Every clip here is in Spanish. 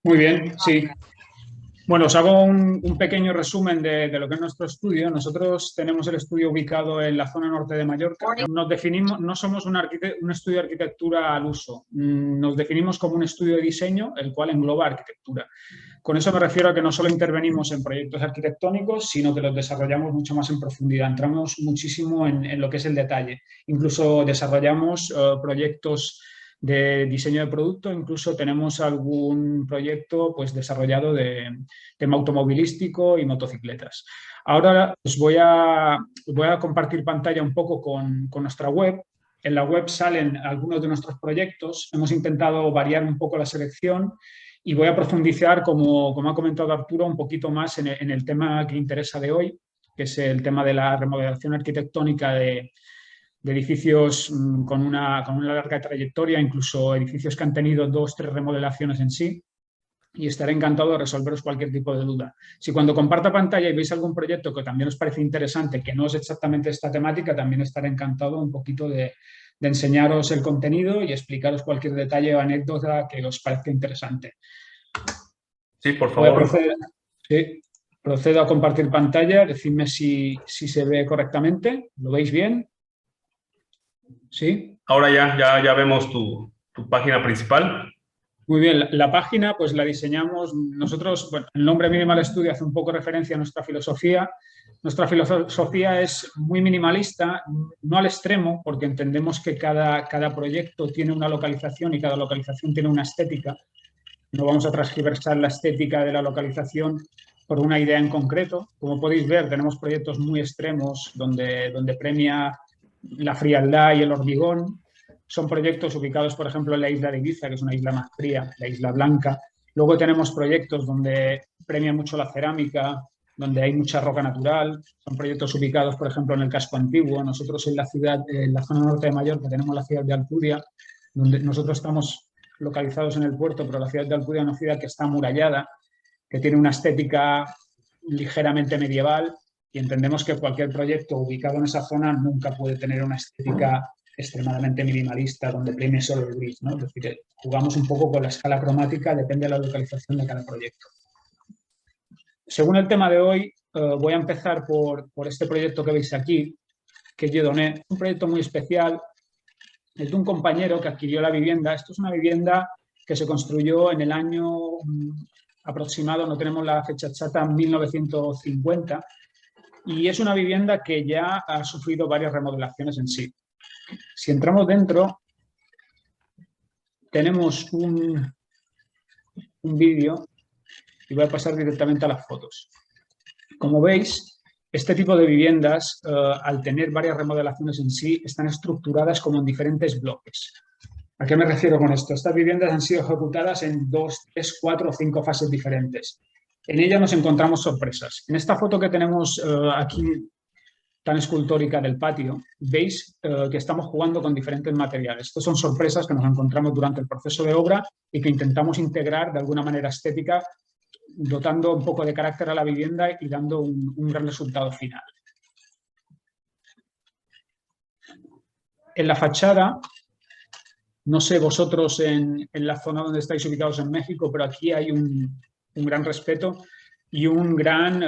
Muy bien, sí. Bueno, os hago un pequeño resumen de lo que es nuestro estudio. Nosotros tenemos el estudio ubicado en la zona norte de Mallorca. Nos definimos, no somos un estudio de arquitectura al uso. Nos definimos como un estudio de diseño, el cual engloba arquitectura. Con eso me refiero a que no solo intervenimos en proyectos arquitectónicos, sino que los desarrollamos mucho más en profundidad. Entramos muchísimo en lo que es el detalle. Incluso desarrollamos proyectos de diseño de producto, incluso tenemos algún proyecto pues, desarrollado de tema automovilístico y motocicletas. Ahora os voy a compartir pantalla un poco con nuestra web. En la web salen algunos de nuestros proyectos. Hemos intentado variar un poco la selección y voy a profundizar, como ha comentado Arturo, un poquito más en el tema que interesa de hoy, que es el tema de la remodelación arquitectónica de edificios con una larga trayectoria, incluso edificios que han tenido 2 o 3 remodelaciones en sí, y estaré encantado de resolveros cualquier tipo de duda. Si cuando comparta pantalla y veis algún proyecto que también os parece interesante, que no es exactamente esta temática, también estaré encantado un poquito de enseñaros el contenido y explicaros cualquier detalle o anécdota que os parezca interesante. Sí, por Voy a favor. procedo a compartir pantalla. Decidme si se ve correctamente. ¿Lo veis bien? ¿Sí? Ahora ya vemos tu página principal. Muy bien, la página pues la diseñamos nosotros. Bueno, el nombre Minimal Studio hace un poco referencia a nuestra filosofía. Nuestra filosofía es muy minimalista, no al extremo, porque entendemos que cada proyecto tiene una localización y cada localización tiene una estética. No vamos a transgiversar la estética de la localización por una idea en concreto. Como podéis ver, tenemos proyectos muy extremos donde premia la frialdad y el hormigón. Son proyectos ubicados, por ejemplo, en la isla de Ibiza, que es una isla más fría, la Isla Blanca. Luego tenemos proyectos donde premia mucho la cerámica, donde hay mucha roca natural. Son proyectos ubicados, por ejemplo, en el casco antiguo. Nosotros en la zona norte de Mallorca, tenemos la ciudad de Alcudia, donde nosotros estamos localizados en el puerto, pero la ciudad de Alcudia es una ciudad que está amurallada, que tiene una estética ligeramente medieval, y entendemos que cualquier proyecto ubicado en esa zona nunca puede tener una estética extremadamente minimalista, donde premie solo el gris, ¿no? Es decir, jugamos un poco con la escala cromática, depende de la localización de cada proyecto. Según el tema de hoy, voy a empezar por este proyecto que veis aquí, que es Lledoné, un proyecto muy especial. Es de un compañero que adquirió la vivienda. Esto es una vivienda que se construyó en el año aproximado, no tenemos la fecha exacta, 1950, y es una vivienda que ya ha sufrido varias remodelaciones en sí. Si entramos dentro, tenemos un vídeo y voy a pasar directamente a las fotos. Como veis, este tipo de viviendas, al tener varias remodelaciones en sí, están estructuradas como en diferentes bloques. ¿A qué me refiero con esto? Estas viviendas han sido ejecutadas en 2, 3, 4 o 5 fases diferentes. En ellas nos encontramos sorpresas. En esta foto que tenemos aquí, tan escultórica del patio, veis que estamos jugando con diferentes materiales. Estas son sorpresas que nos encontramos durante el proceso de obra y que intentamos integrar de alguna manera estética, dotando un poco de carácter a la vivienda y dando un gran resultado final. En la fachada, no sé vosotros en la zona donde estáis ubicados en México, pero aquí hay un gran respeto y una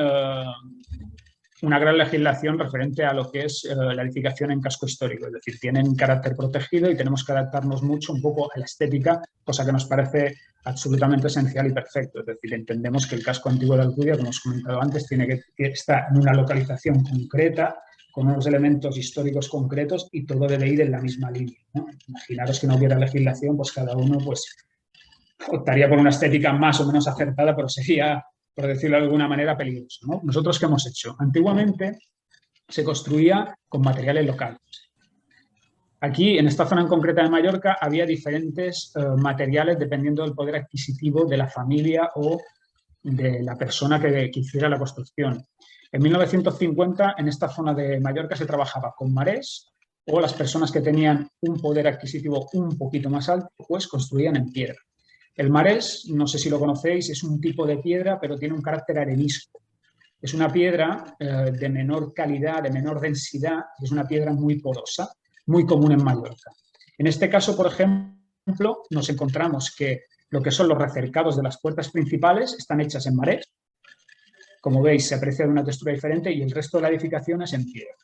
gran legislación referente a lo que es la edificación en casco histórico. Es decir, tienen carácter protegido y tenemos que adaptarnos mucho un poco a la estética, cosa que nos parece absolutamente esencial y perfecto. Es decir, entendemos que el casco antiguo de Alcudia, como os he comentado antes, tiene que estar en una localización concreta, con unos elementos históricos concretos, y todo debe ir en la misma línea, ¿no? Imaginaros que no hubiera legislación, pues cada uno pues, optaría por una estética más o menos acertada, pero sería, por decirlo de alguna manera, peligroso, ¿no? ¿Nosotros qué hemos hecho? Antiguamente se construía con materiales locales. Aquí, en esta zona en concreta de Mallorca, había diferentes materiales dependiendo del poder adquisitivo de la familia o de la persona que hiciera la construcción. En 1950, en esta zona de Mallorca se trabajaba con marés, o las personas que tenían un poder adquisitivo un poquito más alto, pues construían en piedra. El marés, no sé si lo conocéis, es un tipo de piedra, pero tiene un carácter arenisco. Es una piedra de menor calidad, de menor densidad, es una piedra muy porosa, muy común en Mallorca. En este caso, por ejemplo, nos encontramos que lo que son los recercados de las puertas principales están hechas en marés. Como veis, se aprecia de una textura diferente y el resto de la edificación es en piedra.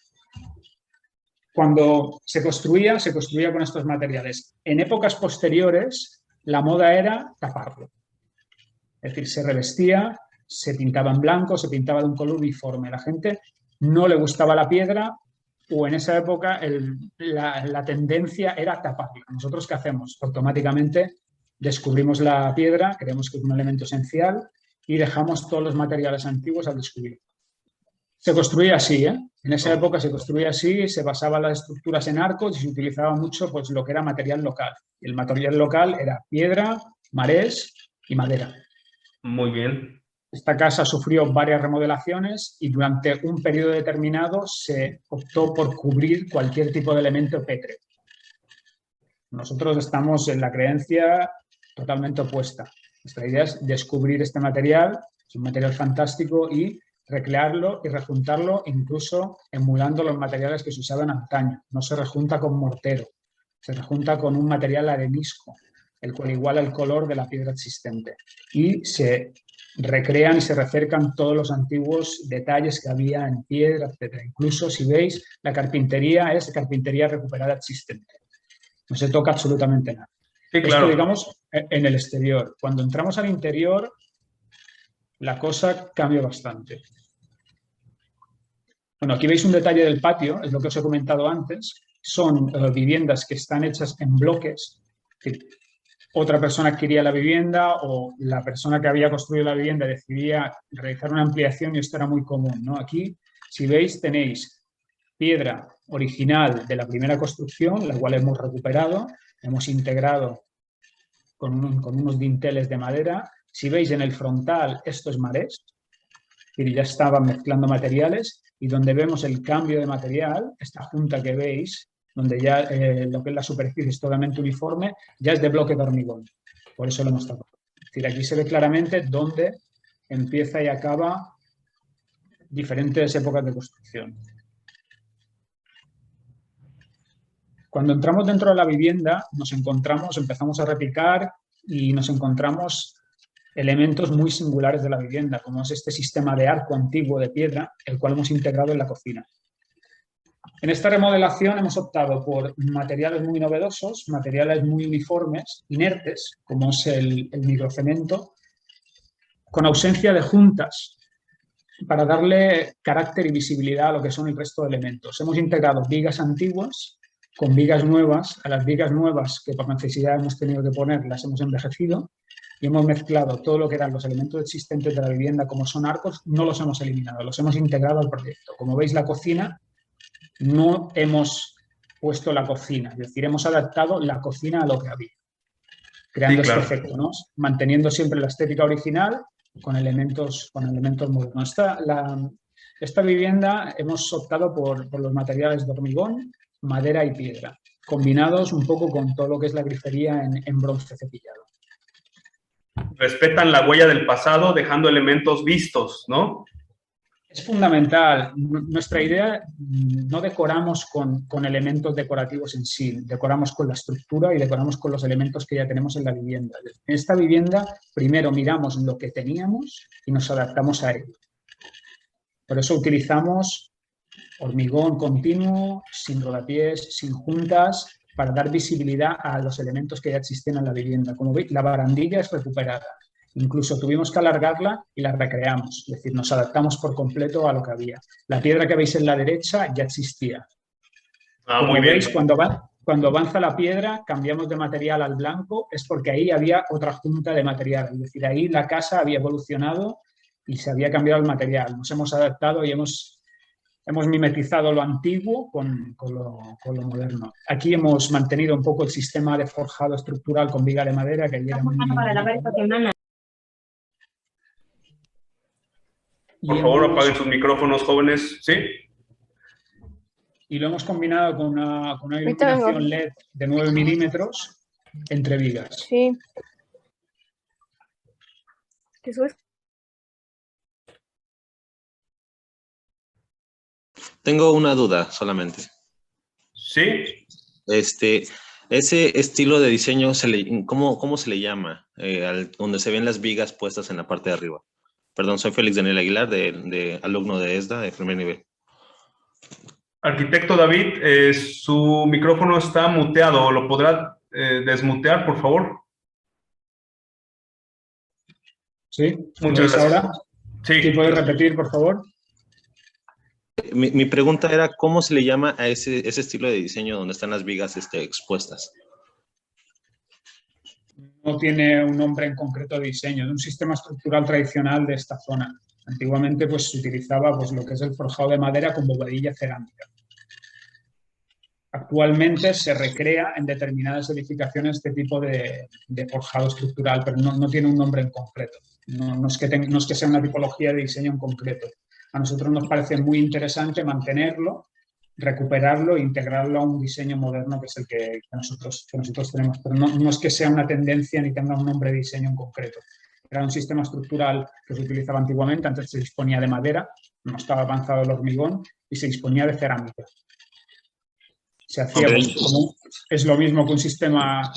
Cuando se construía con estos materiales. En épocas posteriores, la moda era taparlo. Es decir, se revestía, se pintaba en blanco, se pintaba de un color uniforme. La gente no le gustaba la piedra o en esa época la tendencia era taparla. ¿Nosotros qué hacemos? Automáticamente descubrimos la piedra, creemos que es un elemento esencial y dejamos todos los materiales antiguos al descubierto. Se construía así, ¿eh? En esa época se construía así, se basaban las estructuras en arcos y se utilizaba mucho pues, lo que era material local. Y el material local era piedra, marés y madera. Muy bien. Esta casa sufrió varias remodelaciones y durante un periodo determinado se optó por cubrir cualquier tipo de elemento pétreo. Nosotros estamos en la creencia totalmente opuesta. Nuestra idea es descubrir este material, es un material fantástico y recrearlo y rejuntarlo incluso emulando los materiales que se usaban antaño. No se rejunta con mortero, se rejunta con un material arenisco, el cual iguala el color de la piedra existente. Y se recrean y se recercan todos los antiguos detalles que había en piedra, etc. Incluso, si veis, la carpintería es carpintería recuperada existente. No se toca absolutamente nada. Sí, claro. Esto, digamos, en el exterior. Cuando entramos al interior, la cosa cambia bastante. Bueno, aquí veis un detalle del patio, es lo que os he comentado antes. Son viviendas que están hechas en bloques. Que otra persona adquiría la vivienda o la persona que había construido la vivienda decidía realizar una ampliación y esto era muy común, ¿no? Aquí, si veis, tenéis piedra original de la primera construcción, la cual hemos recuperado, hemos integrado con unos dinteles de madera. Si veis en el frontal, esto es marés, y ya estaban mezclando materiales, y donde vemos el cambio de material, esta junta que veis, donde ya lo que es la superficie es totalmente uniforme, ya es de bloque de hormigón. Por eso lo hemos tapado. Es decir, aquí se ve claramente dónde empieza y acaba diferentes épocas de construcción. Cuando entramos dentro de la vivienda, empezamos a replicar y nos encontramos elementos muy singulares de la vivienda, como es este sistema de arco antiguo de piedra, el cual hemos integrado en la cocina. En esta remodelación hemos optado por materiales muy novedosos, materiales muy uniformes, inertes, como es el microcemento, con ausencia de juntas, para darle carácter y visibilidad a lo que son el resto de elementos. Hemos integrado vigas antiguas con vigas nuevas. A las vigas nuevas, que por necesidad hemos tenido que poner, las hemos envejecido y hemos mezclado todo lo que eran los elementos existentes de la vivienda, como son arcos, no los hemos eliminado, los hemos integrado al proyecto. Como veis, la cocina, no hemos puesto la cocina, es decir, hemos adaptado la cocina a lo que había, creando este efecto, ¿no? Manteniendo siempre la estética original con elementos modernos. Esta vivienda hemos optado por los materiales de hormigón, madera y piedra, combinados un poco con todo lo que es la grifería en bronce cepillado. Respetan la huella del pasado dejando elementos vistos, ¿no? Es fundamental. Nuestra idea, no decoramos con elementos decorativos en sí, decoramos con la estructura y decoramos con los elementos que ya tenemos en la vivienda. En esta vivienda, primero miramos lo que teníamos y nos adaptamos a ello. Por eso utilizamos hormigón continuo, sin rodapiés, sin juntas, para dar visibilidad a los elementos que ya existen en la vivienda. Como veis, la barandilla es recuperada. Incluso tuvimos que alargarla y la recreamos, es decir, nos adaptamos por completo a lo que había. La piedra que veis en la derecha ya existía. Como veis, cuando avanza la piedra, cambiamos de material al blanco, es porque ahí había otra junta de material, es decir, ahí la casa había evolucionado y se había cambiado el material. Nos hemos adaptado y hemos mimetizado lo antiguo con lo moderno. Aquí hemos mantenido un poco el sistema de forjado estructural con viga de madera, que era muy... Por favor, apaguen sus micrófonos, jóvenes. ¿Sí? Y lo hemos combinado con una iluminación LED de 9 milímetros entre vigas. Sí. ¿Qué subes? Tengo una duda solamente. Sí. Ese estilo de diseño, ¿cómo se le llama? Donde se ven las vigas puestas en la parte de arriba. Perdón, soy Félix Daniel Aguilar, alumno de ESDA de primer nivel. Arquitecto David, su micrófono está muteado. ¿Lo podrá desmutear, por favor? Sí, muchas gracias. Ahora? Sí. ¿Puedes repetir, por favor? Mi pregunta era, ¿cómo se le llama a ese estilo de diseño donde están las vigas expuestas? No tiene un nombre en concreto de diseño, de un sistema estructural tradicional de esta zona. Antiguamente pues, se utilizaba pues, lo que es el forjado de madera con bobadilla cerámica. Actualmente se recrea en determinadas edificaciones este tipo de forjado estructural, pero no tiene un nombre en concreto. No es que sea una tipología de diseño en concreto. A nosotros nos parece muy interesante mantenerlo, recuperarlo e integrarlo a un diseño moderno que es el que nosotros tenemos. Pero no es que sea una tendencia ni tenga un nombre de diseño en concreto. Era un sistema estructural que se utilizaba antiguamente, antes se disponía de madera, no estaba avanzado el hormigón y se disponía de cerámica. Se hacía, es lo mismo que un sistema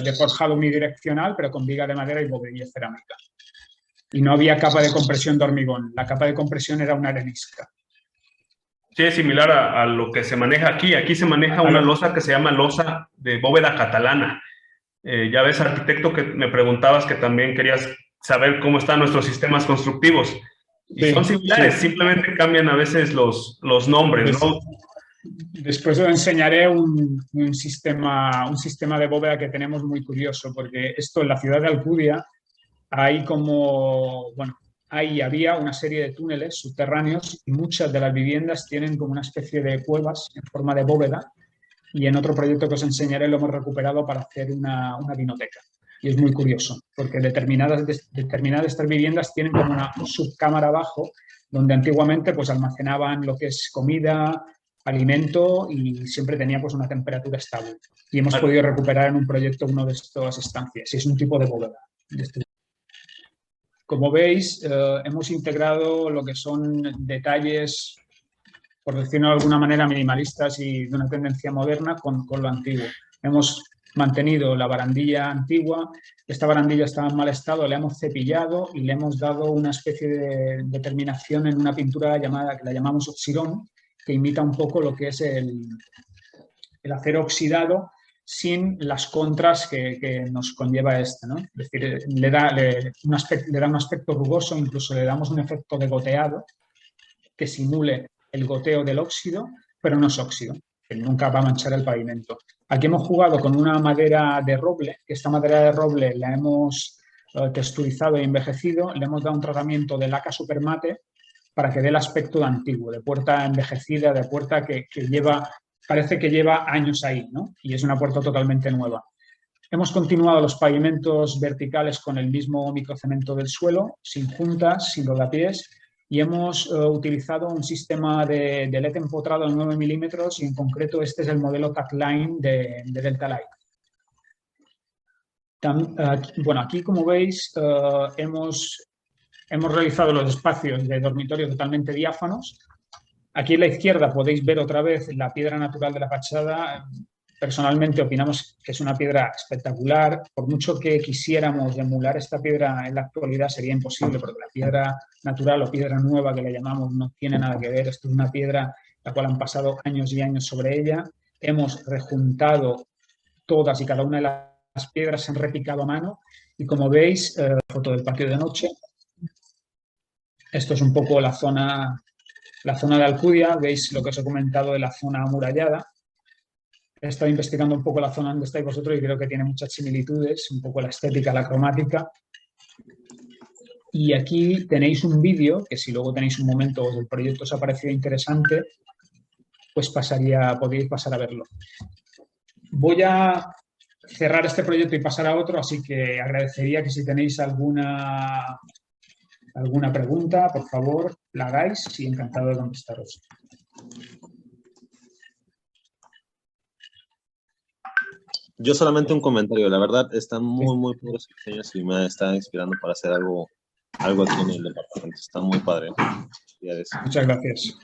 de forjado unidireccional, pero con viga de madera y bobadilla cerámica. Y no había capa de compresión de hormigón, la capa de compresión era una arenisca. Sí, es similar a lo que se maneja aquí. Aquí se maneja una losa que se llama losa de bóveda catalana. Ya ves, arquitecto, que me preguntabas que también querías saber cómo están nuestros sistemas constructivos. Y sí, son similares, sí. Simplemente cambian a veces los nombres, ¿no? Después os enseñaré un sistema de bóveda que tenemos muy curioso, porque esto en la ciudad de Alcudia había una serie de túneles subterráneos y muchas de las viviendas tienen como una especie de cuevas en forma de bóveda, y en otro proyecto que os enseñaré lo hemos recuperado para hacer una vinoteca. Y es muy curioso, porque determinadas de estas viviendas tienen como una subcámara abajo, donde antiguamente pues, almacenaban lo que es comida, alimento, y siempre tenía pues, una temperatura estable. Y hemos podido recuperar en un proyecto una de estas estancias. Y es un tipo de bóveda. Como veis, hemos integrado lo que son detalles, por decirlo de alguna manera, minimalistas y de una tendencia moderna con lo antiguo. Hemos mantenido la barandilla antigua. Esta barandilla estaba en mal estado, la hemos cepillado y le hemos dado una especie de terminación en una pintura que la llamamos oxirón, que imita un poco lo que es el acero oxidado sin las contras que nos conlleva este, ¿no? Es decir, le da un aspecto rugoso, incluso le damos un efecto de goteado que simule el goteo del óxido, pero no es óxido, que nunca va a manchar el pavimento. Aquí hemos jugado con una madera de roble, que esta madera de roble la hemos texturizado e envejecido, le hemos dado un tratamiento de laca supermate para que dé el aspecto de antiguo, de puerta envejecida, de puerta que parece que lleva años ahí, ¿no? Y es una puerta totalmente nueva. Hemos continuado los pavimentos verticales con el mismo microcemento del suelo, sin juntas, sin rodapiés, y hemos utilizado un sistema de LED empotrado en 9 milímetros, y en concreto este es el modelo TACline de Delta Light. Bueno, aquí como veis hemos realizado los espacios de dormitorio totalmente diáfanos. Aquí a la izquierda podéis ver otra vez la piedra natural de la fachada. Personalmente opinamos que es una piedra espectacular. Por mucho que quisiéramos emular esta piedra en la actualidad sería imposible, porque la piedra natural o piedra nueva que le llamamos no tiene nada que ver. Esto es una piedra la cual han pasado años y años sobre ella. Hemos rejuntado todas y cada una de las piedras, se han repicado a mano, y como veis, foto del patio de noche. Esto es un poco la zona de Alcudia. Veis lo que os he comentado de la zona amurallada. He estado investigando un poco la zona donde estáis vosotros y creo que tiene muchas similitudes, un poco la estética, la cromática. Y aquí tenéis un vídeo que, si luego tenéis un momento o el proyecto os ha parecido interesante, pues podéis pasar a verlo. Voy a cerrar este proyecto y pasar a otro, así que agradecería que si tenéis alguna pregunta, por favor, la hagáis y encantado de contestaros. Yo solamente un comentario. La verdad, están muy puros diseños y me está inspirando para hacer algo aquí en el departamento. Está muy padre. Muchas gracias.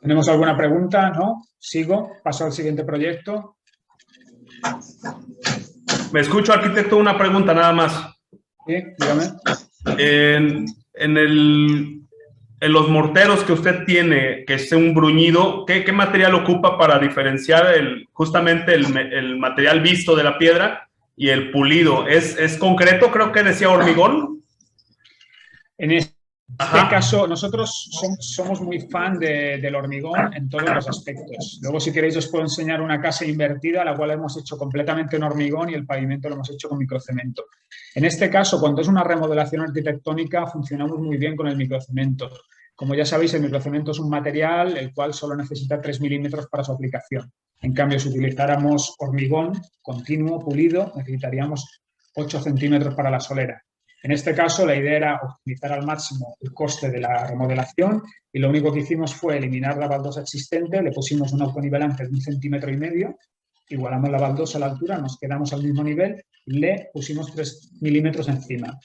¿Tenemos alguna pregunta? ¿No? ¿Sigo? ¿Paso al siguiente proyecto? Me escucho, arquitecto, una pregunta nada más. Sí, dígame. En los morteros que usted tiene, que es un bruñido, ¿qué material ocupa para diferenciar justamente el material visto de la piedra y el pulido? ¿Es concreto? Creo que decía hormigón. En este caso, nosotros somos muy fan del hormigón en todos los aspectos. Luego, si queréis, os puedo enseñar una casa invertida, la cual hemos hecho completamente en hormigón y el pavimento lo hemos hecho con microcemento. En este caso, cuando es una remodelación arquitectónica, funcionamos muy bien con el microcemento. Como ya sabéis, el microcemento es un material el cual solo necesita 3 milímetros para su aplicación. En cambio, si utilizáramos hormigón continuo, pulido, necesitaríamos 8 centímetros para la solera. En este caso, la idea era optimizar al máximo el coste de la remodelación y lo único que hicimos fue eliminar la baldosa existente, le pusimos un autonivelante de 1,5 centímetros, igualamos la baldosa a la altura, nos quedamos al mismo nivel y le pusimos 3 milímetros encima.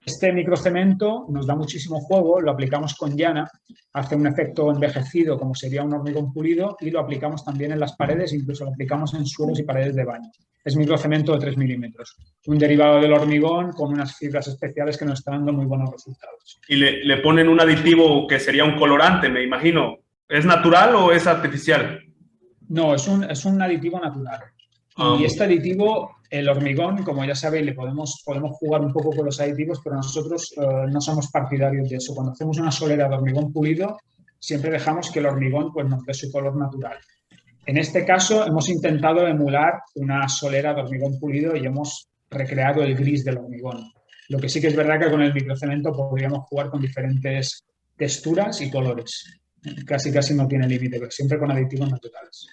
Este microcemento nos da muchísimo juego, lo aplicamos con llana, hace un efecto envejecido como sería un hormigón pulido y lo aplicamos también en las paredes, incluso lo aplicamos en suelos y paredes de baño. Es microcemento de 3 milímetros, un derivado del hormigón con unas fibras especiales que nos están dando muy buenos resultados. Y le ponen un aditivo que sería un colorante, me imagino. ¿Es natural o es artificial? No, es un aditivo natural. Y este aditivo, el hormigón, como ya sabéis, podemos jugar un poco con los aditivos, pero nosotros no somos partidarios de eso. Cuando hacemos una solera de hormigón pulido, siempre dejamos que el hormigón pues, nos dé su color natural. En este caso, hemos intentado emular una solera de hormigón pulido y hemos recreado el gris del hormigón. Lo que sí que es verdad que con el microcemento podríamos jugar con diferentes texturas y colores. Casi no tiene límite, pero siempre con aditivos naturales.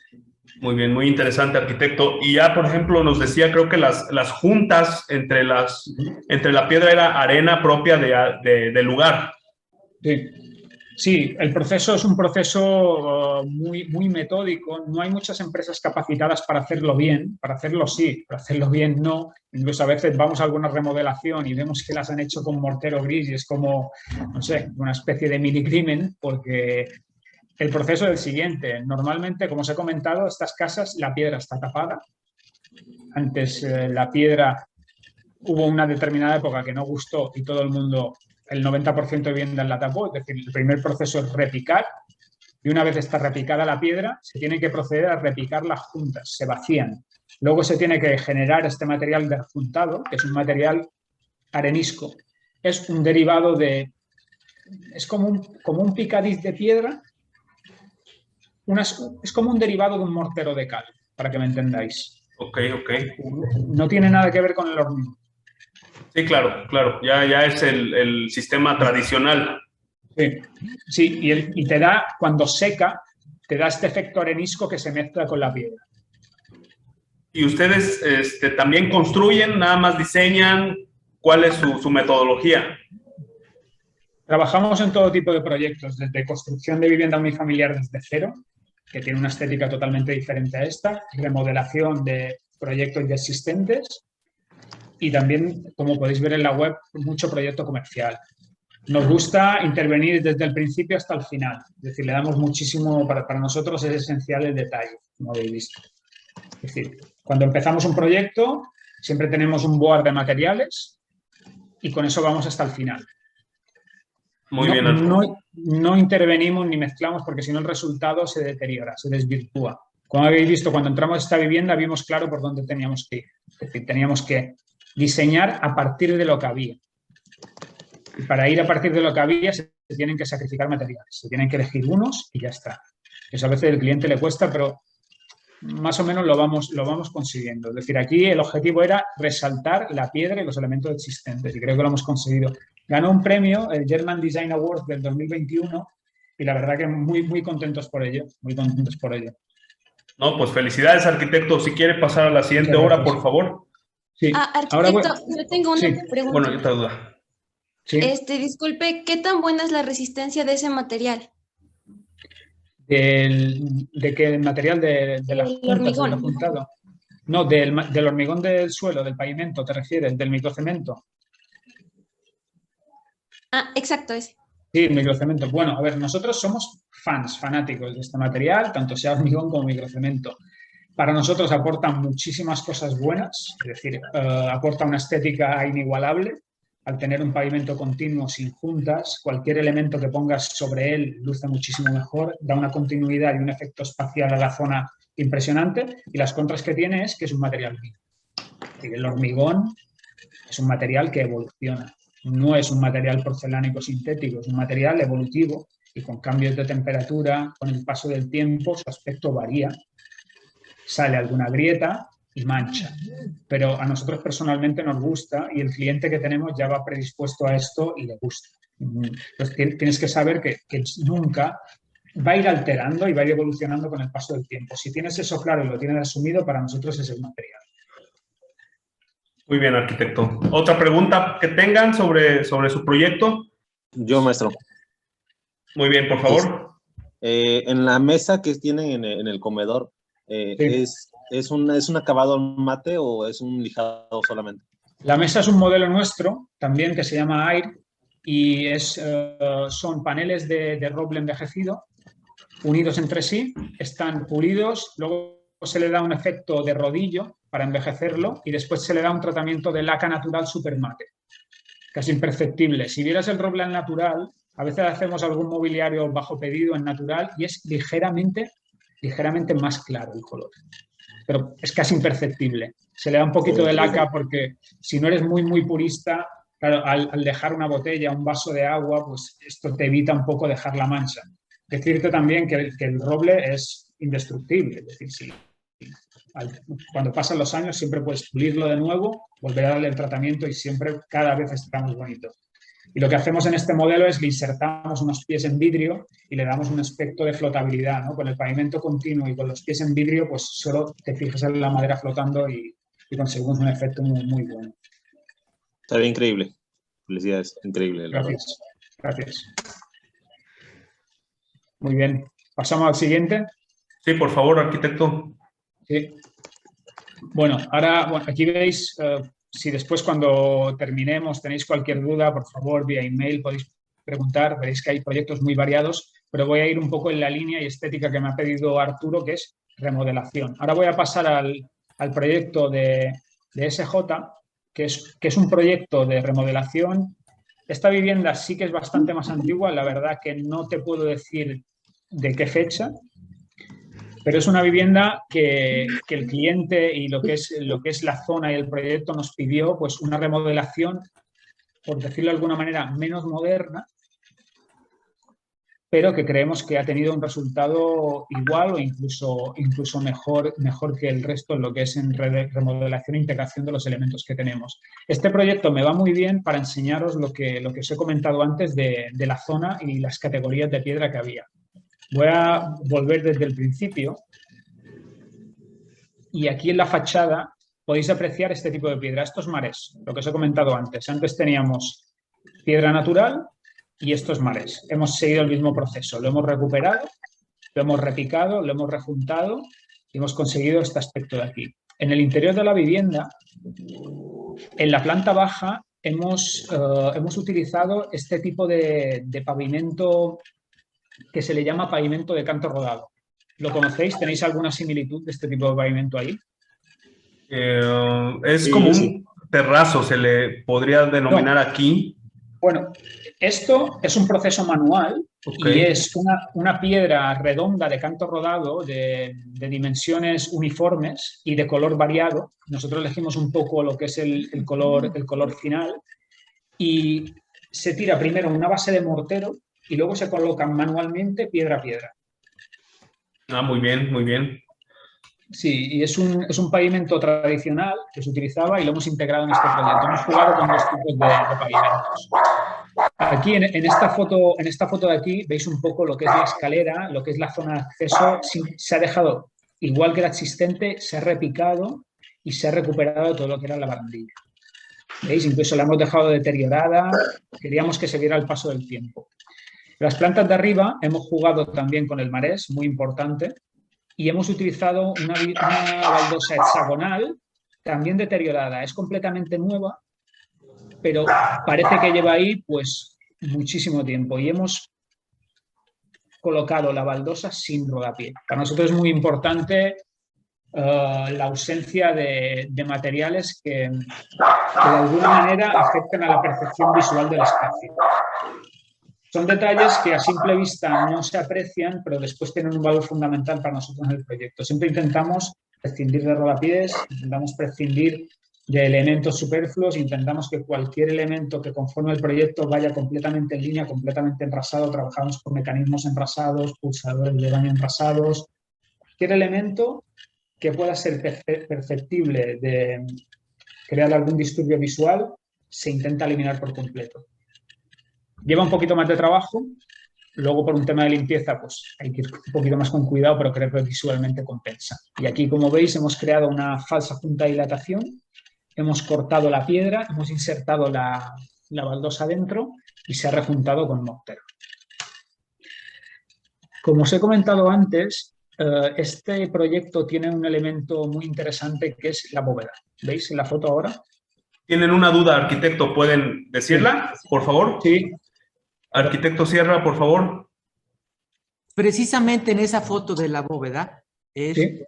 Muy bien, muy interesante, arquitecto. Y ya, por ejemplo, nos decía, creo que las juntas entre la piedra era arena propia del lugar. Sí, el proceso es un proceso muy metódico. No hay muchas empresas capacitadas para hacerlo bien. Para hacerlo sí, para hacerlo bien no. Incluso a veces vamos a alguna remodelación y vemos que las han hecho con mortero gris y es como, no sé, una especie de mini crimen porque... El proceso es el siguiente. Normalmente, como os he comentado, estas casas, la piedra está tapada. Antes la piedra, hubo una determinada época que no gustó y todo el mundo, el 90% de viviendas la tapó. Es decir, el primer proceso es repicar. Y una vez está repicada la piedra, se tiene que proceder a repicar las juntas, se vacían. Luego se tiene que generar este material de adjuntado, que es un material arenisco. Es un derivado de... Es como un picadiz de piedra. Es como un derivado de un mortero de cal, para que me entendáis. Ok. No tiene nada que ver con el hormigón. Sí, claro. Ya es el sistema tradicional. Sí, y te da, cuando seca, te da este efecto arenisco que se mezcla con la piedra. ¿Y ustedes también construyen, nada más diseñan? ¿Cuál es su metodología? Trabajamos en todo tipo de proyectos, desde construcción de vivienda unifamiliar desde cero, que tiene una estética totalmente diferente a esta, remodelación de proyectos ya existentes y también, como podéis ver en la web, mucho proyecto comercial. Nos gusta intervenir desde el principio hasta el final, es decir, le damos muchísimo, para nosotros es esencial el detalle, como habéis visto. Es decir, cuando empezamos un proyecto, siempre tenemos un board de materiales y con eso vamos hasta el final. Muy bien. No intervenimos ni mezclamos porque si no el resultado se deteriora, se desvirtúa. Como habéis visto, cuando entramos a esta vivienda vimos claro por dónde teníamos que ir. Es decir, teníamos que diseñar a partir de lo que había. Y para ir a partir de lo que había se tienen que sacrificar materiales, se tienen que elegir unos y ya está. Eso a veces al cliente le cuesta, pero más o menos lo vamos consiguiendo. Es decir, aquí el objetivo era resaltar la piedra y los elementos existentes y creo que lo hemos conseguido. Ganó un premio, el German Design Award del 2021 y la verdad que muy contentos por ello, No, pues felicidades, arquitecto. Si quiere pasar a la siguiente hora, por favor. Sí. Arquitecto, yo tengo una pregunta. Bueno, yo te duda. ¿Sí? Disculpe, ¿qué tan buena es la resistencia de ese material? ¿De qué material? De las juntas, del adjuntado. No, del hormigón del suelo, del pavimento, ¿te refieres? ¿Del microcemento? Ah, exacto, ese. Sí, microcemento. Bueno, a ver, nosotros somos fanáticos de este material, tanto sea hormigón como microcemento. Para nosotros aporta muchísimas cosas buenas, es decir, aporta una estética inigualable. Al tener un pavimento continuo sin juntas, cualquier elemento que pongas sobre él luce muchísimo mejor, da una continuidad y un efecto espacial a la zona impresionante. Y las contras que tiene es que es un material vivo. El hormigón es un material que evoluciona. No es un material porcelánico sintético, es un material evolutivo y con cambios de temperatura, con el paso del tiempo, su aspecto varía. Sale alguna grieta y mancha. Pero a nosotros personalmente nos gusta y el cliente que tenemos ya va predispuesto a esto y le gusta. Entonces tienes que saber que nunca va a ir alterando y va a ir evolucionando con el paso del tiempo. Si tienes eso claro y lo tienes asumido, para nosotros es el material. Muy bien, arquitecto. ¿Otra pregunta que tengan sobre su proyecto? Yo, maestro. Muy bien, por favor. En la mesa que tienen en el comedor, Sí. ¿es un acabado mate o es un lijado solamente? La mesa es un modelo nuestro también que se llama AIR y son paneles de roble envejecido unidos entre sí, están pulidos, luego se le da un efecto de rodillo para envejecerlo y después se le da un tratamiento de laca natural supermate, casi imperceptible. Si vieras el roble al natural, a veces hacemos algún mobiliario bajo pedido en natural y es ligeramente más claro el color, pero es casi imperceptible. Se le da un poquito de laca porque si no eres muy purista, claro, al dejar una botella, un vaso de agua, pues esto te evita un poco dejar la mancha. Decirte también que el roble es indestructible, es decir, si cuando pasan los años siempre puedes pulirlo de nuevo, volver a darle el tratamiento y siempre cada vez estará más bonito. Y lo que hacemos en este modelo es le insertamos unos pies en vidrio y le damos un aspecto de flotabilidad, ¿no? Con el pavimento continuo y con los pies en vidrio, pues solo te fijas en la madera flotando y conseguimos un efecto muy bueno. Está bien, increíble. Felicidades, increíble. Gracias. Gracias. Muy bien. ¿Pasamos al siguiente? Sí, por favor, arquitecto. Sí. Bueno, ahora aquí veis, si después cuando terminemos tenéis cualquier duda, por favor, vía email podéis preguntar. Veréis que hay proyectos muy variados, pero voy a ir un poco en la línea y estética que me ha pedido Arturo, que es remodelación. Ahora voy a pasar al proyecto de SJ, que es un proyecto de remodelación. Esta vivienda sí que es bastante más antigua, la verdad que no te puedo decir de qué fecha, pero es una vivienda que el cliente y lo que es la zona y el proyecto nos pidió, pues una remodelación, por decirlo de alguna manera, menos moderna, pero que creemos que ha tenido un resultado igual o incluso mejor que el resto en lo que es en remodelación e integración de los elementos que tenemos. Este proyecto me va muy bien para enseñaros lo que os he comentado antes de la zona y las categorías de piedra que había. Voy a volver desde el principio y aquí en la fachada podéis apreciar este tipo de piedra, estos mares, lo que os he comentado antes. Antes teníamos piedra natural y estos mares. Hemos seguido el mismo proceso, lo hemos recuperado, lo hemos repicado, lo hemos rejuntado y hemos conseguido este aspecto de aquí. En el interior de la vivienda, en la planta baja, hemos utilizado este tipo de pavimento que se le llama pavimento de canto rodado. ¿Lo conocéis? ¿Tenéis alguna similitud de este tipo de pavimento ahí? Es como un terrazo, se le podría denominar aquí. Bueno, esto es un proceso manual y es una piedra redonda de canto rodado de dimensiones uniformes y de color variado. Nosotros elegimos un poco lo que es el color final y se tira primero una base de mortero y luego se colocan manualmente piedra a piedra. Ah, muy bien, muy bien. Sí, y es un pavimento tradicional que se utilizaba y lo hemos integrado en este proyecto. Hemos jugado con dos tipos de pavimentos. Aquí, en esta foto de aquí, veis un poco lo que es la escalera, lo que es la zona de acceso. Se ha dejado igual que la existente, se ha repicado y se ha recuperado todo lo que era la barandilla. ¿Veis? Incluso la hemos dejado deteriorada. Queríamos que se viera el paso del tiempo. Las plantas de arriba hemos jugado también con el marés, muy importante, y hemos utilizado una baldosa hexagonal, también deteriorada. Es completamente nueva, pero parece que lleva ahí pues muchísimo tiempo y hemos colocado la baldosa sin rodapié. Para nosotros es muy importante la ausencia de materiales que de alguna manera afecten a la percepción visual del espacio. Son detalles que a simple vista no se aprecian, pero después tienen un valor fundamental para nosotros en el proyecto. Siempre intentamos prescindir de rodapiés, intentamos prescindir de elementos superfluos, intentamos que cualquier elemento que conforme el proyecto vaya completamente en línea, completamente enrasado. Trabajamos con mecanismos enrasados, pulsadores de baño enrasados. Cualquier elemento que pueda ser perceptible de crear algún disturbio visual se intenta eliminar por completo. Lleva un poquito más de trabajo, luego por un tema de limpieza pues hay que ir un poquito más con cuidado, pero creo que visualmente compensa. Y aquí, como veis, hemos creado una falsa junta de dilatación, hemos cortado la piedra, hemos insertado la baldosa dentro y se ha rejuntado con mortero. Como os he comentado antes, este proyecto tiene un elemento muy interesante que es la bóveda. ¿Veis en la foto ahora? ¿Tienen una duda, arquitecto? ¿Pueden decirla, por favor? Sí. Arquitecto Sierra, por favor. Precisamente en esa foto de la bóveda es Sí.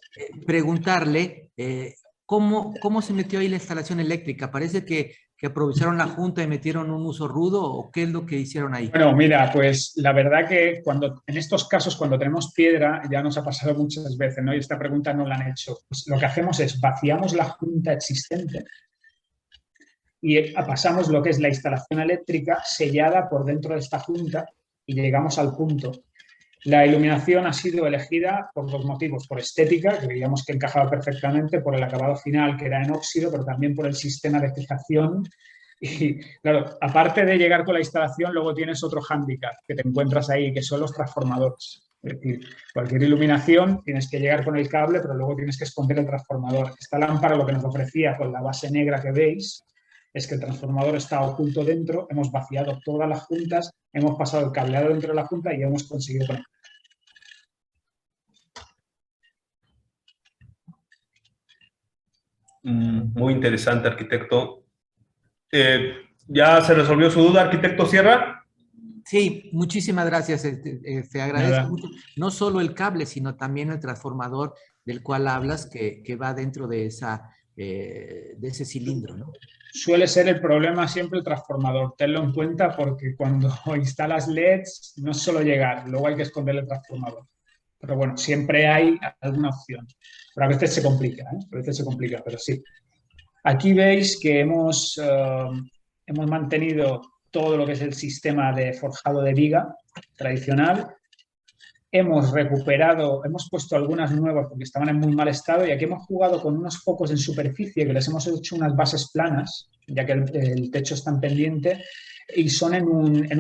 Preguntarle ¿cómo se metió ahí la instalación eléctrica? Parece que aprovecharon la junta y metieron un uso rudo, ¿o qué es lo que hicieron ahí? Bueno, mira, pues la verdad que en estos casos, cuando tenemos piedra, ya nos ha pasado muchas veces, ¿no? Y esta pregunta no la han hecho. Pues lo que hacemos es vaciamos la junta existente y pasamos lo que es la instalación eléctrica sellada por dentro de esta junta y llegamos al punto. La iluminación ha sido elegida por dos motivos: por estética, que veíamos que encajaba perfectamente, por el acabado final, que era en óxido, pero también por el sistema de fijación. Y claro, aparte de llegar con la instalación, luego tienes otro hándicap que te encuentras ahí, que son los transformadores. Es decir, cualquier iluminación tienes que llegar con el cable, pero luego tienes que esconder el transformador. Esta lámpara lo que nos ofrecía con la base negra que veis es que el transformador está oculto dentro, hemos vaciado todas las juntas, hemos pasado el cableado dentro de la junta y hemos conseguido conectar. Muy interesante, arquitecto. ¿Ya se resolvió su duda, arquitecto Sierra? Sí, muchísimas gracias. Te agradezco Nada. mucho. No solo el cable, sino también el transformador del cual hablas, que va dentro de ese cilindro, ¿no? Suele ser el problema siempre el transformador, tenlo en cuenta, porque cuando instalas LEDs no es solo llegar, luego hay que esconder el transformador. Pero bueno, siempre hay alguna opción. Pero a veces se complica, ¿eh? A veces se complica, pero sí. Aquí veis que hemos mantenido todo lo que es el sistema de forjado de viga tradicional. Hemos recuperado, hemos puesto algunas nuevas porque estaban en muy mal estado, y aquí hemos jugado con unos focos en superficie que les hemos hecho unas bases planas, ya que el techo está en pendiente, y son en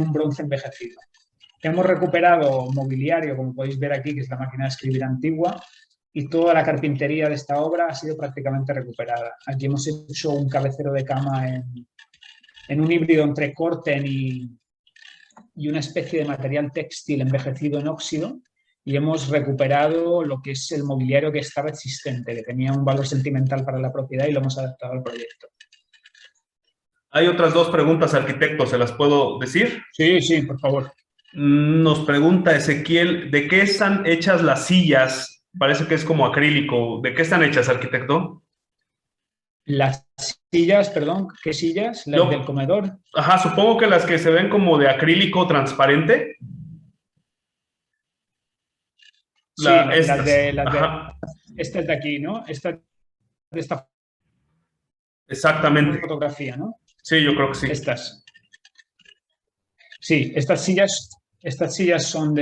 un bronce envejecido. Hemos recuperado mobiliario, como podéis ver aquí, que es la máquina de escribir antigua, y toda la carpintería de esta obra ha sido prácticamente recuperada. Aquí hemos hecho un cabecero de cama en un híbrido entre corten y una especie de material textil envejecido en óxido, y hemos recuperado lo que es el mobiliario que estaba existente, que tenía un valor sentimental para la propiedad, y lo hemos adaptado al proyecto. Hay otras dos preguntas, arquitecto, ¿se las puedo decir? Sí, sí, por favor. Nos pregunta Ezequiel, ¿de qué están hechas las sillas? Parece que es como acrílico. ¿De qué están hechas, arquitecto? Las sillas, perdón, ¿qué sillas? ¿Las del comedor? Ajá, supongo que las que se ven como de acrílico transparente. Sí, las de esta es de aquí, ¿no? Esta de esta Exactamente. fotografía, ¿no? Sí, yo creo que sí. Estas. Sí, estas sillas son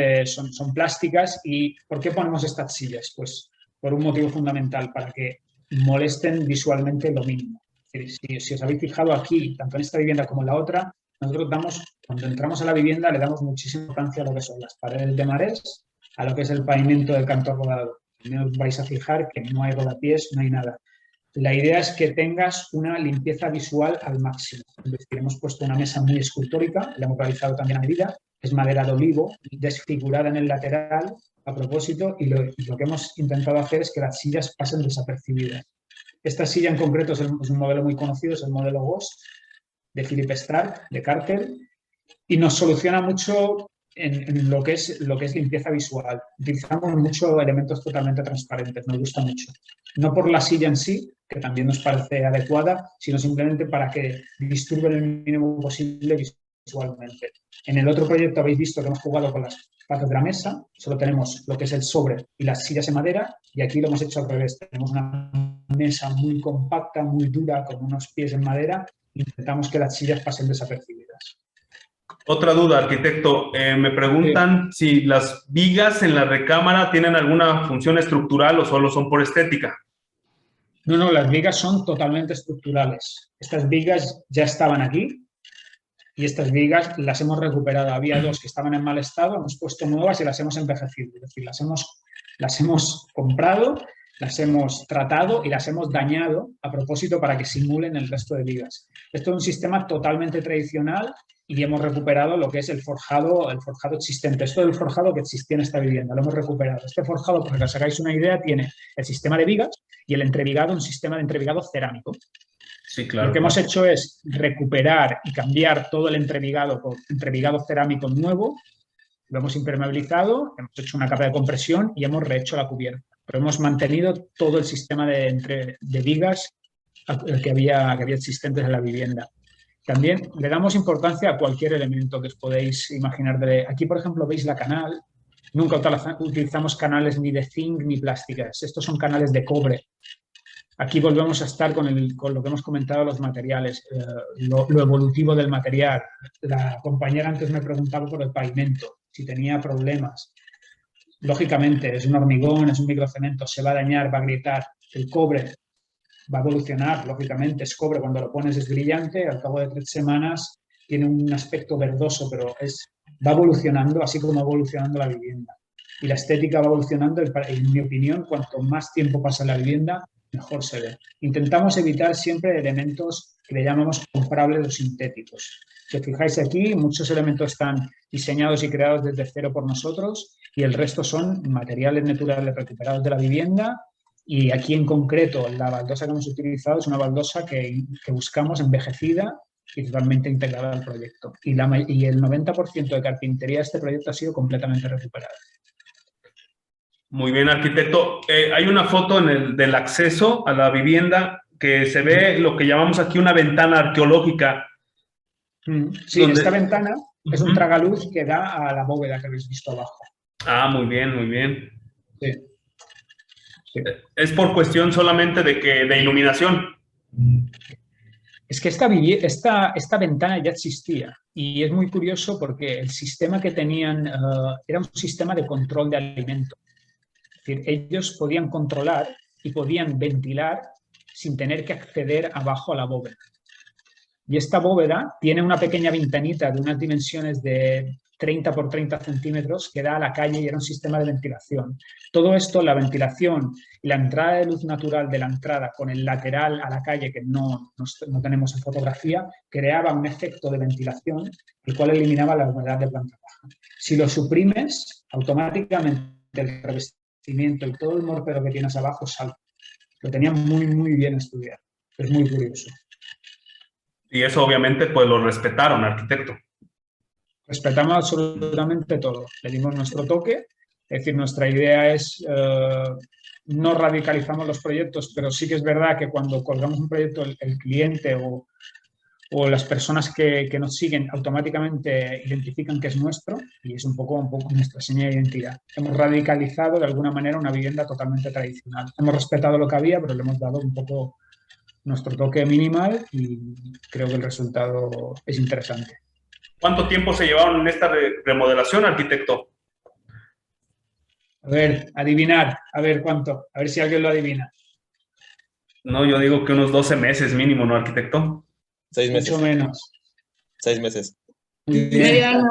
plásticas. ¿Y por qué ponemos estas sillas? Pues por un motivo fundamental, para que molesten visualmente lo mínimo. Si os habéis fijado aquí, tanto en esta vivienda como en la otra, nosotros cuando entramos a la vivienda, le damos muchísima importancia a lo que son las paredes de marés, a lo que es el pavimento del canto rodado. No os vais a fijar que no hay rodapiés, no hay nada. La idea es que tengas una limpieza visual al máximo. Es decir, hemos puesto una mesa muy escultórica, la hemos realizado también a medida, es madera de olivo, desfigurada en el lateral, a propósito, y lo que hemos intentado hacer es que las sillas pasen desapercibidas. Esta silla en concreto es un modelo muy conocido, es el modelo Bosch de Philip Stark, de Carter, y nos soluciona mucho en lo que es limpieza visual. Utilizamos muchos elementos totalmente transparentes, nos gusta mucho. No por la silla en sí, que también nos parece adecuada, sino simplemente para que disturben el mínimo posible visualmente. En el otro proyecto habéis visto que hemos jugado con las patas de la mesa, solo tenemos lo que es el sobre y las sillas de madera, y aquí lo hemos hecho al revés. Tenemos una mesa muy compacta, muy dura, con unos pies en madera, e intentamos que las sillas pasen desapercibidas. Otra duda, arquitecto. Me preguntan si las vigas en la recámara tienen alguna función estructural o solo son por estética. No, las vigas son totalmente estructurales. Estas vigas ya estaban aquí y estas vigas las hemos recuperado. Había dos que estaban en mal estado, hemos puesto nuevas y las hemos envejecido. Es decir, las hemos comprado, las hemos tratado y las hemos dañado a propósito para que simulen el resto de vigas. Esto es un sistema totalmente tradicional y hemos recuperado lo que es el forjado existente. Esto es el forjado que existía en esta vivienda, lo hemos recuperado. Este forjado, para que os hagáis una idea, tiene el sistema de vigas y el entrevigado, un sistema de entrevigado cerámico. Sí, claro. Lo que hemos hecho es recuperar y cambiar todo el entrevigado por entrevigado cerámico nuevo, lo hemos impermeabilizado, hemos hecho una capa de compresión y hemos rehecho la cubierta. Pero hemos mantenido todo el sistema de vigas que había existentes en la vivienda. También le damos importancia a cualquier elemento que os podéis imaginar. Aquí, por ejemplo, veis la canal. Nunca utilizamos canales ni de zinc ni plásticas. Estos son canales de cobre. Aquí volvemos a estar con lo que hemos comentado, los materiales, lo evolutivo del material. La compañera antes me preguntaba por el pavimento, si tenía problemas. Lógicamente, es un hormigón, es un microcemento, se va a dañar, va a grietar. El cobre va a evolucionar, lógicamente, es cobre, cuando lo pones es brillante, al cabo de 3 semanas tiene un aspecto verdoso, pero va evolucionando, así como va evolucionando la vivienda. Y la estética va evolucionando, en mi opinión, cuanto más tiempo pasa en la vivienda, mejor se ve. Intentamos evitar siempre elementos que le llamamos comparables o sintéticos. Si os fijáis aquí, muchos elementos están diseñados y creados desde cero por nosotros y el resto son materiales naturales recuperados de la vivienda. Y aquí en concreto, la baldosa que hemos utilizado es una baldosa que buscamos envejecida y totalmente integrada al proyecto. Y el 90% de carpintería de este proyecto ha sido completamente recuperada. Muy bien, arquitecto. Hay una foto del acceso a la vivienda que se ve lo que llamamos aquí una ventana arqueológica. Sí, esta ventana es un tragaluz que da a la bóveda que habéis visto abajo. Ah, muy bien, muy bien. Sí. Sí. Es por cuestión solamente de iluminación. Es que esta ventana ya existía y es muy curioso porque el sistema que tenían era un sistema de control de alimentos. Es decir, ellos podían controlar y podían ventilar sin tener que acceder abajo a la bóveda. Y esta bóveda tiene una pequeña ventanita de unas dimensiones de 30 por 30 centímetros que da a la calle y era un sistema de ventilación. Todo esto, la ventilación y la entrada de luz natural de la entrada con el lateral a la calle, que no tenemos en fotografía, creaba un efecto de ventilación, el cual eliminaba la humedad de planta baja. Si lo suprimes, automáticamente el revestimiento y todo el mortero que tienes abajo salta. Lo tenían muy, muy bien estudiado. Es muy curioso. Y eso obviamente pues lo respetaron, arquitecto. Respetamos absolutamente todo. Le dimos nuestro toque. Es decir, nuestra idea es, no radicalizamos los proyectos, pero sí que es verdad que cuando colgamos un proyecto, el cliente o las personas que nos siguen automáticamente identifican que es nuestro y es un poco nuestra señal de identidad. Hemos radicalizado de alguna manera una vivienda totalmente tradicional. Hemos respetado lo que había, pero le hemos dado un poco nuestro toque minimal y creo que el resultado es interesante. ¿Cuánto tiempo se llevaron en esta remodelación, arquitecto? A ver, adivinar, a ver cuánto, a ver si alguien lo adivina. No, yo digo que unos 12 meses mínimo, ¿no, arquitecto? 6 meses. Mucho menos. 6 meses. Muy bien.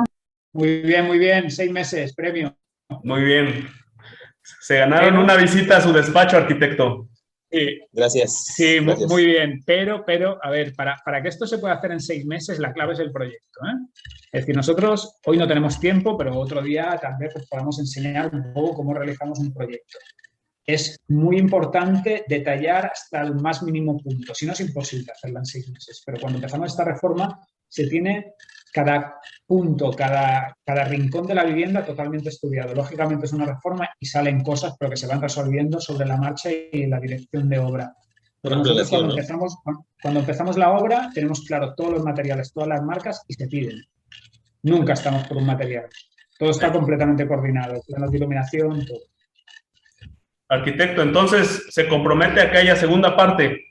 Muy bien, muy bien. 6 meses, premio. Muy bien. Se ganaron una visita a su despacho, arquitecto. Sí, Gracias. sí, Gracias. muy bien, pero, a ver, para que esto se pueda hacer en 6 meses, la clave es el proyecto, ¿eh? Es decir, nosotros hoy no tenemos tiempo, pero otro día tal vez pues, podamos enseñar un poco cómo realizamos un proyecto. Es muy importante detallar hasta el más mínimo punto, si no es imposible hacerla en 6 meses, pero cuando empezamos esta reforma se tiene cada punto, cada rincón de la vivienda totalmente estudiado. Lógicamente es una reforma y salen cosas, pero que se van resolviendo sobre la marcha y en la dirección de obra. Pero Una nosotros planeación, ¿no? cuando empezamos la obra tenemos claro todos los materiales, todas las marcas y se piden. Nunca estamos por un material. Todo está completamente coordinado, planos de iluminación, todo. Arquitecto, entonces, ¿se compromete a que haya segunda parte?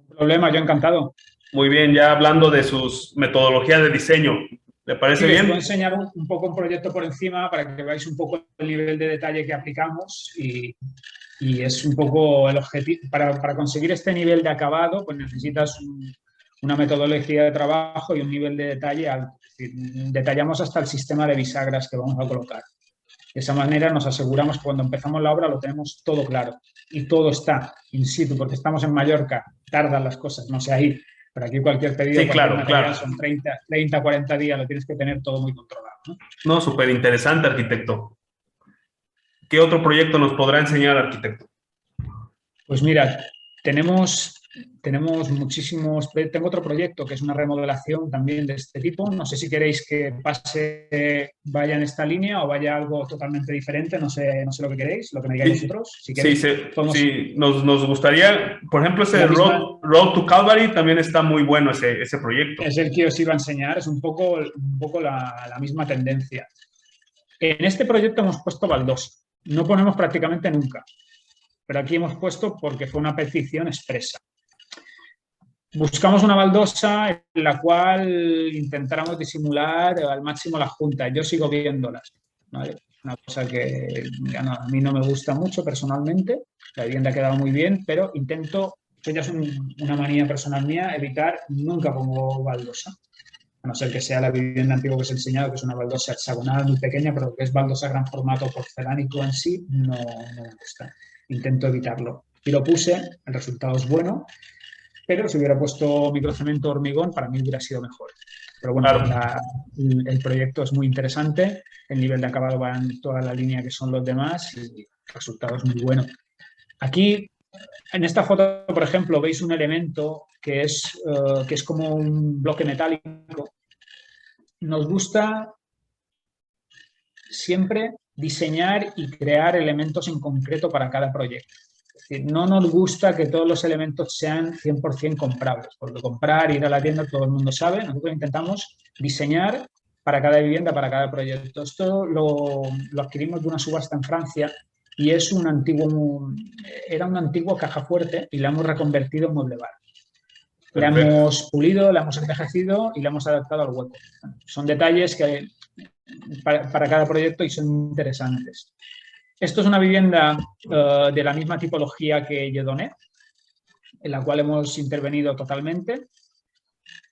Problema, yo encantado. Muy bien, ya hablando de sus metodologías de diseño, ¿le parece Sí, les puedo bien? enseñar un poco un proyecto por encima para que veáis un poco el nivel de detalle que aplicamos y es un poco el objetivo. Para conseguir este nivel de acabado, pues necesitas una metodología de trabajo y un nivel de detalle alto. Es decir, detallamos hasta el sistema de bisagras que vamos a colocar. De esa manera nos aseguramos que cuando empezamos la obra lo tenemos todo claro y todo está in situ, porque estamos en Mallorca, tardan las cosas, no sé ahí, pero aquí cualquier pedido, Sí, cualquier claro, material claro. son 30, 40 días, lo tienes que tener todo muy controlado, ¿no? No, súper interesante, arquitecto. ¿Qué otro proyecto nos podrá enseñar, arquitecto? Pues mira, tenemos muchísimos. Tengo otro proyecto que es una remodelación también de este tipo. No sé si queréis que vaya en esta línea o vaya algo totalmente diferente. No sé lo que queréis, lo que me digáis Sí, vosotros. Si sí, queréis, podemos sí, nos gustaría, por ejemplo, ese la misma. Road to Calvary también está muy bueno ese proyecto. Es el que os iba a enseñar. Es un poco la misma tendencia. En este proyecto hemos puesto baldosa. No ponemos prácticamente nunca, pero aquí hemos puesto porque fue una petición expresa. Buscamos una baldosa en la cual intentáramos disimular al máximo las juntas. Yo sigo viéndolas, ¿vale? Una cosa que a mí no me gusta mucho personalmente. La vivienda ha quedado muy bien, pero intento, que ya es una manía personal mía, evitar, nunca pongo baldosa. A no ser que sea la vivienda antigua que os he enseñado, que es una baldosa hexagonal muy pequeña, pero lo que es baldosa gran formato porcelánico en sí, no me gusta. Intento evitarlo. Y lo puse, el resultado es bueno, pero si hubiera puesto microcemento hormigón, para mí hubiera sido mejor. Pero bueno, Claro. el proyecto es muy interesante, el nivel de acabado va en toda la línea que son los demás y el resultado es muy bueno. Aquí, en esta foto, por ejemplo, veis un elemento que es como un bloque metálico. Nos gusta siempre diseñar y crear elementos en concreto para cada proyecto. Es decir, no nos gusta que todos los elementos sean 100% comprables, porque comprar, ir a la tienda, todo el mundo sabe. Nosotros intentamos diseñar para cada vivienda, para cada proyecto. Esto lo adquirimos de una subasta en Francia y era una antigua caja fuerte y la hemos reconvertido en mueble bar. La Perfecto. hemos pulido, la hemos envejecido y la hemos adaptado al hueco. Son detalles que para cada proyecto y son interesantes. Esto es una vivienda de la misma tipología que Lledonner, en la cual hemos intervenido totalmente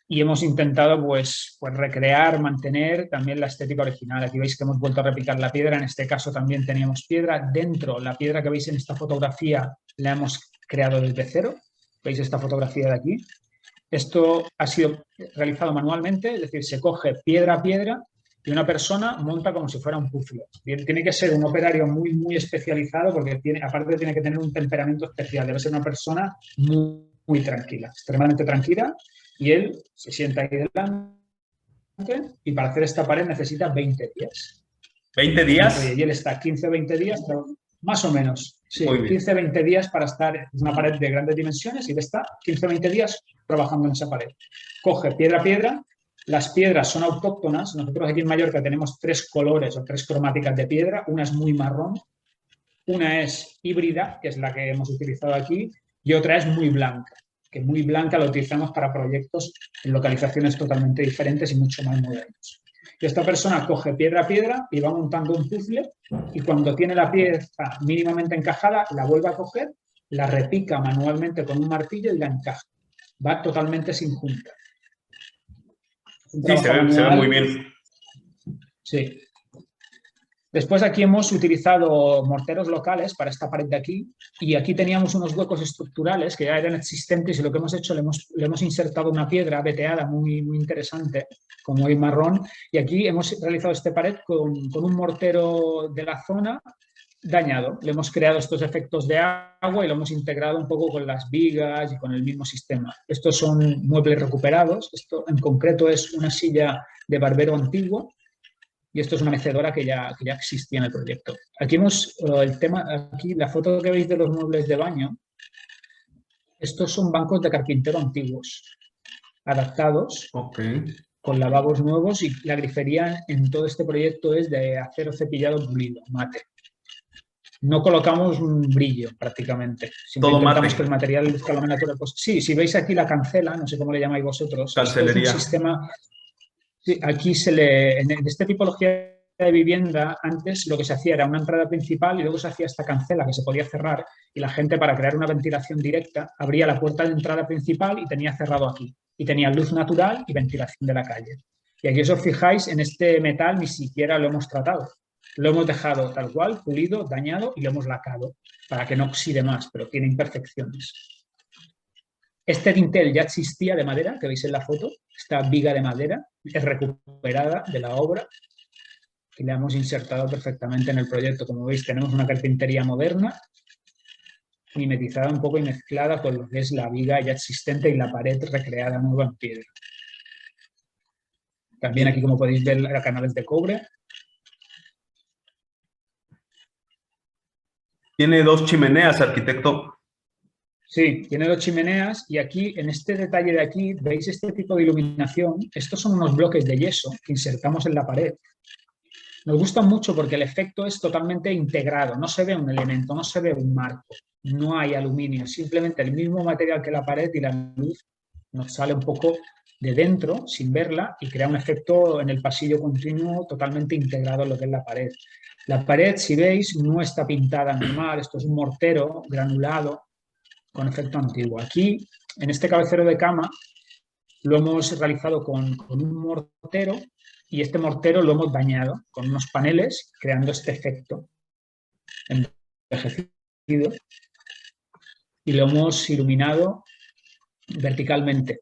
y hemos intentado pues recrear, mantener también la estética original. Aquí veis que hemos vuelto a replicar la piedra, en este caso también teníamos piedra. Dentro, la piedra que veis en esta fotografía la hemos creado desde cero. ¿Veis esta fotografía de aquí? Esto ha sido realizado manualmente, es decir, se coge piedra a piedra y una persona monta como si fuera un puzzle. Tiene que ser un operario muy, muy especializado porque aparte tiene que tener un temperamento especial. Debe ser una persona muy, muy tranquila, extremadamente tranquila. Y él se sienta ahí delante y para hacer esta pared necesita 20 días. ¿20 días? Y él está 15 o 20 días, más o menos. Sí, 15 o 20 días para estar en una pared de grandes dimensiones y él está 15 o 20 días trabajando en esa pared. Coge piedra a piedra. Las piedras son autóctonas. Nosotros aquí en Mallorca tenemos 3 colores o 3 cromáticas de piedra. Una es muy marrón, una es híbrida, que es la que hemos utilizado aquí, y otra es muy blanca, que muy blanca la utilizamos para proyectos en localizaciones totalmente diferentes y mucho más modernos. Y esta persona coge piedra a piedra y va montando un puzzle y cuando tiene la pieza mínimamente encajada, la vuelve a coger, la repica manualmente con un martillo y la encaja. Va totalmente sin junta. Sí, se ve muy bien. Sí. Después aquí hemos utilizado morteros locales para esta pared de aquí y aquí teníamos unos huecos estructurales que ya eran existentes y lo que hemos hecho, le hemos insertado una piedra veteada muy interesante, como hoy marrón, y aquí hemos realizado esta pared con un mortero de la zona dañado. Le hemos creado estos efectos de agua y lo hemos integrado un poco con las vigas y con el mismo sistema. Estos son muebles recuperados, esto en concreto es una silla de barbero antiguo, y esto es una mecedora que ya existía en el proyecto. Aquí aquí la foto que veis de los muebles de baño, estos son bancos de carpintero antiguos, adaptados, con lavabos nuevos, y la grifería en todo este proyecto es de acero cepillado pulido, mate. No colocamos un brillo prácticamente. Siempre intentamos que el material luzca lo menos natural. Pues sí, si veis aquí la cancela, no sé cómo le llamáis vosotros. Cancelería. Esto es un sistema. Sí, aquí en esta tipología de vivienda, antes lo que se hacía era una entrada principal y luego se hacía esta cancela que se podía cerrar y la gente, para crear una ventilación directa, abría la puerta de entrada principal y tenía cerrado aquí. Y tenía luz natural y ventilación de la calle. Y aquí, os fijáis, en este metal ni siquiera lo hemos tratado. Lo hemos dejado tal cual, pulido, dañado, y lo hemos lacado para que no oxide más, pero tiene imperfecciones. Este dintel ya existía de madera, que veis en la foto, esta viga de madera es recuperada de la obra y la hemos insertado perfectamente en el proyecto. Como veis, tenemos una carpintería moderna, mimetizada un poco y mezclada con lo que es la viga ya existente y la pared recreada nueva en piedra. También aquí, como podéis ver, canales de cobre. Tiene 2 chimeneas, arquitecto. Sí, tiene 2 chimeneas y aquí, en este detalle de aquí, veis este tipo de iluminación. Estos son unos bloques de yeso que insertamos en la pared. Nos gustan mucho porque el efecto es totalmente integrado. No se ve un elemento, no se ve un marco. No hay aluminio, simplemente el mismo material que la pared, y la luz nos sale un poco de dentro, sin verla, y crea un efecto en el pasillo continuo totalmente integrado en lo que es la pared. La pared, si veis, no está pintada normal. Esto es un mortero granulado con efecto antiguo. Aquí, en este cabecero de cama, lo hemos realizado con un mortero, y este mortero lo hemos dañado con unos paneles, creando este efecto envejecido, y lo hemos iluminado verticalmente.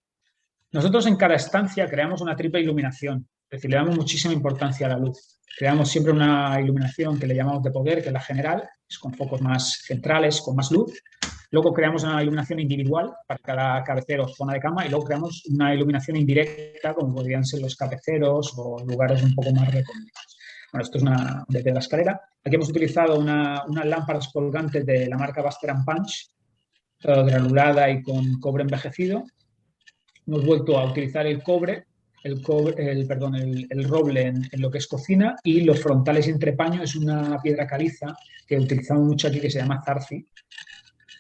Nosotros en cada estancia creamos una triple iluminación, es decir, le damos muchísima importancia a la luz. Creamos siempre una iluminación que le llamamos de poder, que es la general, es con focos más centrales, con más luz. Luego creamos una iluminación individual para cada cabecero o zona de cama, y luego creamos una iluminación indirecta, como podrían ser los cabeceros o lugares un poco más recónditos. Bueno, esto es desde la escalera. Aquí hemos utilizado unas lámparas colgantes de la marca Buster & Punch, granulada y con cobre envejecido. Hemos vuelto a utilizar el roble en lo que es cocina, y los frontales y entrepaño es una piedra caliza que utilizamos mucho aquí, que se llama zarci.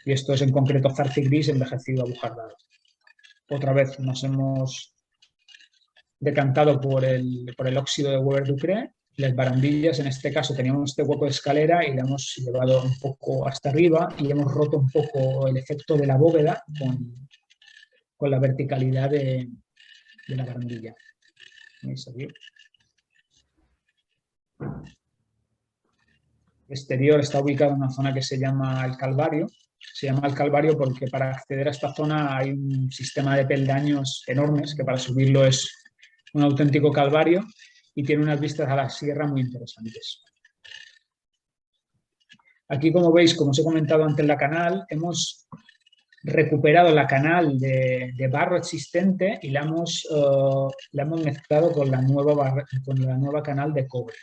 Y esto es en concreto zarci gris envejecido abujardado. Otra vez nos hemos decantado por el óxido de Weber-Ducré. Las barandillas, en este caso, teníamos este hueco de escalera y le hemos llevado un poco hasta arriba y hemos roto un poco el efecto de la bóveda con la verticalidad de la barandilla. ¿Veis aquí? El exterior está ubicado en una zona que se llama el Calvario. Se llama el Calvario porque para acceder a esta zona hay un sistema de peldaños enormes que para subirlo es un auténtico calvario, y tiene unas vistas a la sierra muy interesantes. Aquí, como veis, como os he comentado antes, la canal, hemos recuperado la canal de barro existente y la hemos mezclado con la nueva canal de cobre.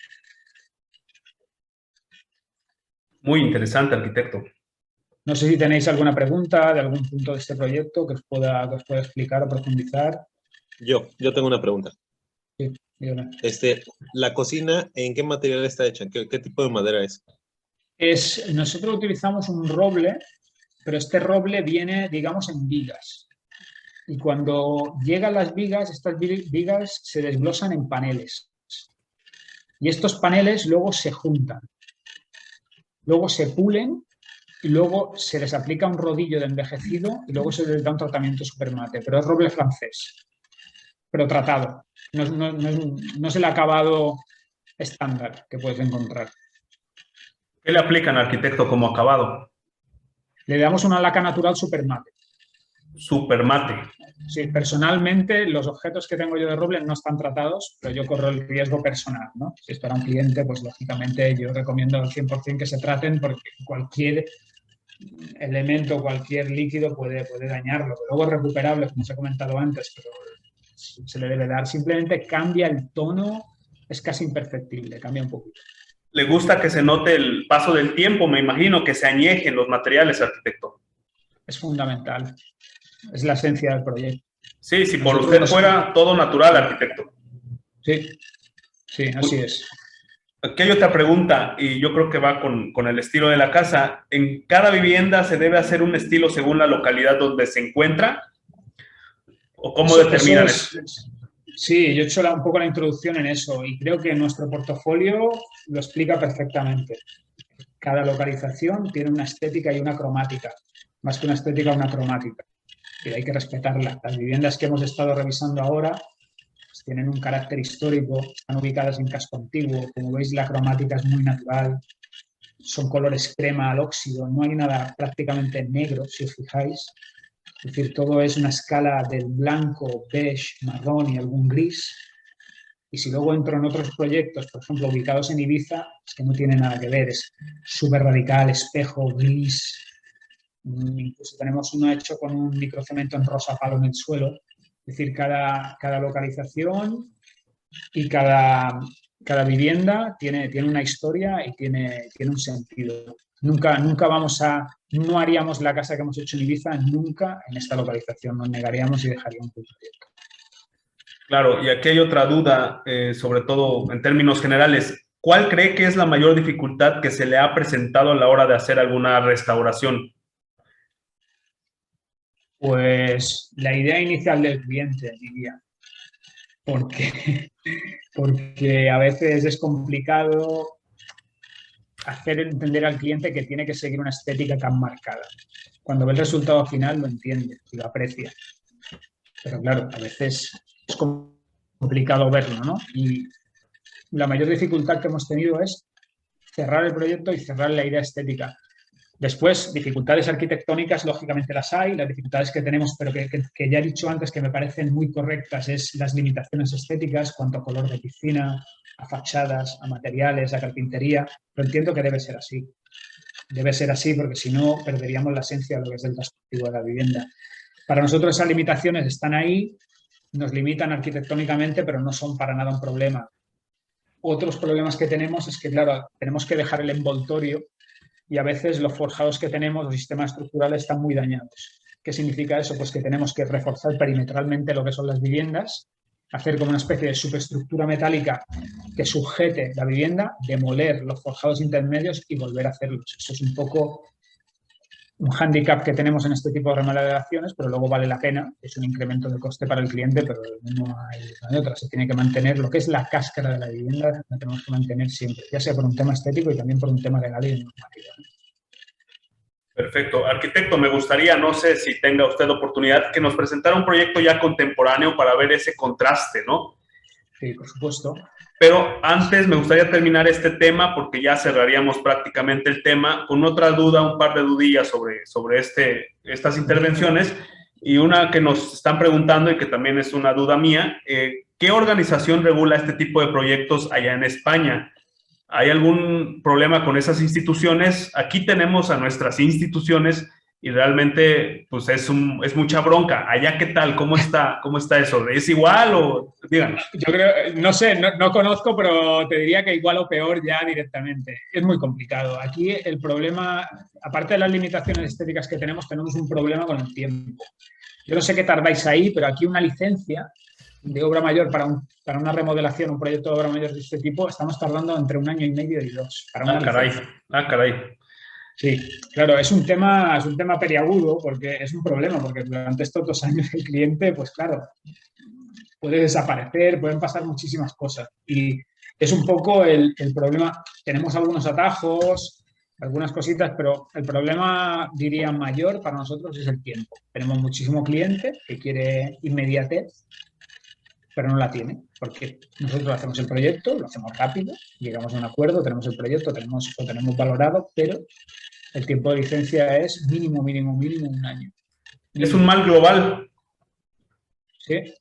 Muy interesante, arquitecto. No sé si tenéis alguna pregunta de algún punto de este proyecto que os pueda explicar o profundizar. Yo tengo una pregunta. Sí, dígame. ¿La cocina en qué material está hecha? ¿Qué tipo de madera es? Nosotros utilizamos un roble, pero este roble viene, digamos, en vigas. Y cuando llegan las vigas, estas vigas se desglosan en paneles. Y estos paneles luego se juntan. Luego se pulen y luego se les aplica un rodillo de envejecido y luego se les da un tratamiento supermate. Pero es roble francés, pero tratado. No es el acabado estándar que puedes encontrar. ¿Qué le aplican al arquitecto como acabado? Le damos una laca natural supermate. Supermate. Sí, personalmente los objetos que tengo yo de roble no están tratados, pero yo corro el riesgo personal, ¿no? Si es para un cliente, pues lógicamente yo recomiendo al 100% que se traten porque cualquier elemento, cualquier líquido puede dañarlo. Luego es recuperable, como os he comentado antes, pero se le debe dar. Simplemente cambia el tono, es casi imperceptible, cambia un poquito. Le gusta que se note el paso del tiempo, me imagino, que se añejen los materiales, arquitecto. Es fundamental. Es la esencia del proyecto. Sí, si por usted fuera todo natural, arquitecto. Sí, sí, así es. Aquí hay otra pregunta, y yo creo que va con el estilo de la casa. ¿En cada vivienda se debe hacer un estilo según la localidad donde se encuentra? ¿O cómo determinan eso? Sí, yo he hecho un poco la introducción en eso y creo que nuestro portafolio lo explica perfectamente. Cada localización tiene una estética y una cromática, más que una estética, una cromática. Y hay que respetarla. Las viviendas que hemos estado revisando ahora pues tienen un carácter histórico, están ubicadas en casco antiguo. Como veis, la cromática es muy natural. Son colores crema al óxido, no hay nada prácticamente negro, si os fijáis. Es decir, todo es una escala del blanco, beige, marrón y algún gris. Y si luego entro en otros proyectos, por ejemplo, ubicados en Ibiza, es que no tiene nada que ver. Es súper radical, espejo, gris. Incluso tenemos uno hecho con un microcemento en rosa palo en el suelo. Es decir, cada localización y cada vivienda tiene una historia y tiene un sentido. Nunca no haríamos la casa que hemos hecho en Ibiza, nunca en esta localización. Nos negaríamos y dejaríamos el proyecto. Claro, y aquí hay otra duda, sobre todo en términos generales. ¿Cuál cree que es la mayor dificultad que se le ha presentado a la hora de hacer alguna restauración? Pues la idea inicial del cliente, diría. Porque a veces es complicado hacer entender al cliente que tiene que seguir una estética tan marcada. Cuando ve el resultado final lo entiende y lo aprecia. Pero claro, a veces es complicado verlo, ¿no? Y la mayor dificultad que hemos tenido es cerrar el proyecto y cerrar la idea estética. Después, dificultades arquitectónicas, lógicamente las hay, las dificultades que tenemos, pero que ya he dicho antes que me parecen muy correctas, es las limitaciones estéticas, cuanto a color de piscina, a fachadas, a materiales, a carpintería, pero entiendo que debe ser así. Debe ser así porque si no perderíamos la esencia de lo que es el casco antiguo de la vivienda. Para nosotros esas limitaciones están ahí, nos limitan arquitectónicamente, pero no son para nada un problema. Otros problemas que tenemos es que, claro, tenemos que dejar el envoltorio y a veces los forjados que tenemos, los sistemas estructurales, están muy dañados. ¿Qué significa eso? Pues que tenemos que reforzar perimetralmente lo que son las viviendas, hacer como una especie de superestructura metálica que sujete la vivienda, demoler los forjados intermedios y volver a hacerlos. Eso es un poco un hándicap que tenemos en este tipo de remodelaciones, pero luego vale la pena. Es un incremento de coste para el cliente, pero no hay otra. Se tiene que mantener lo que es la cáscara de la vivienda, la tenemos que mantener siempre, ya sea por un tema estético y también por un tema legal y de normativa. Perfecto. Arquitecto, me gustaría, no sé si tenga usted oportunidad, que nos presentara un proyecto ya contemporáneo para ver ese contraste, ¿no? Sí, por supuesto. Pero antes me gustaría terminar este tema, porque ya cerraríamos prácticamente el tema, con otra duda, un par de dudillas sobre estas intervenciones, y una que nos están preguntando y que también es una duda mía, ¿qué organización regula este tipo de proyectos allá en España? ¿Hay algún problema con esas instituciones? Aquí tenemos a nuestras instituciones y realmente pues es mucha bronca. ¿Allá qué tal? ¿Cómo está eso? ¿Es igual o díganos? Yo creo, no sé, no conozco, pero te diría que igual o peor ya directamente. Es muy complicado. Aquí el problema, aparte de las limitaciones estéticas que tenemos un problema con el tiempo. Yo no sé qué tardáis ahí, pero aquí una licencia de obra mayor para una remodelación, un proyecto de obra mayor de este tipo, estamos tardando entre 1 año y medio y 2. Caray. Sí, claro, es un tema peliagudo porque es un problema, porque durante estos 2 años el cliente, pues claro, puede desaparecer, pueden pasar muchísimas cosas. Y es un poco el problema. Tenemos algunos atajos, algunas cositas, pero el problema, diría, mayor para nosotros es el tiempo. Tenemos muchísimo cliente que quiere inmediatez pero no la tiene, porque nosotros hacemos el proyecto, lo hacemos rápido, llegamos a un acuerdo, tenemos el proyecto, lo tenemos valorado, pero el tiempo de licencia es mínimo un año. Es un mal global. Sí.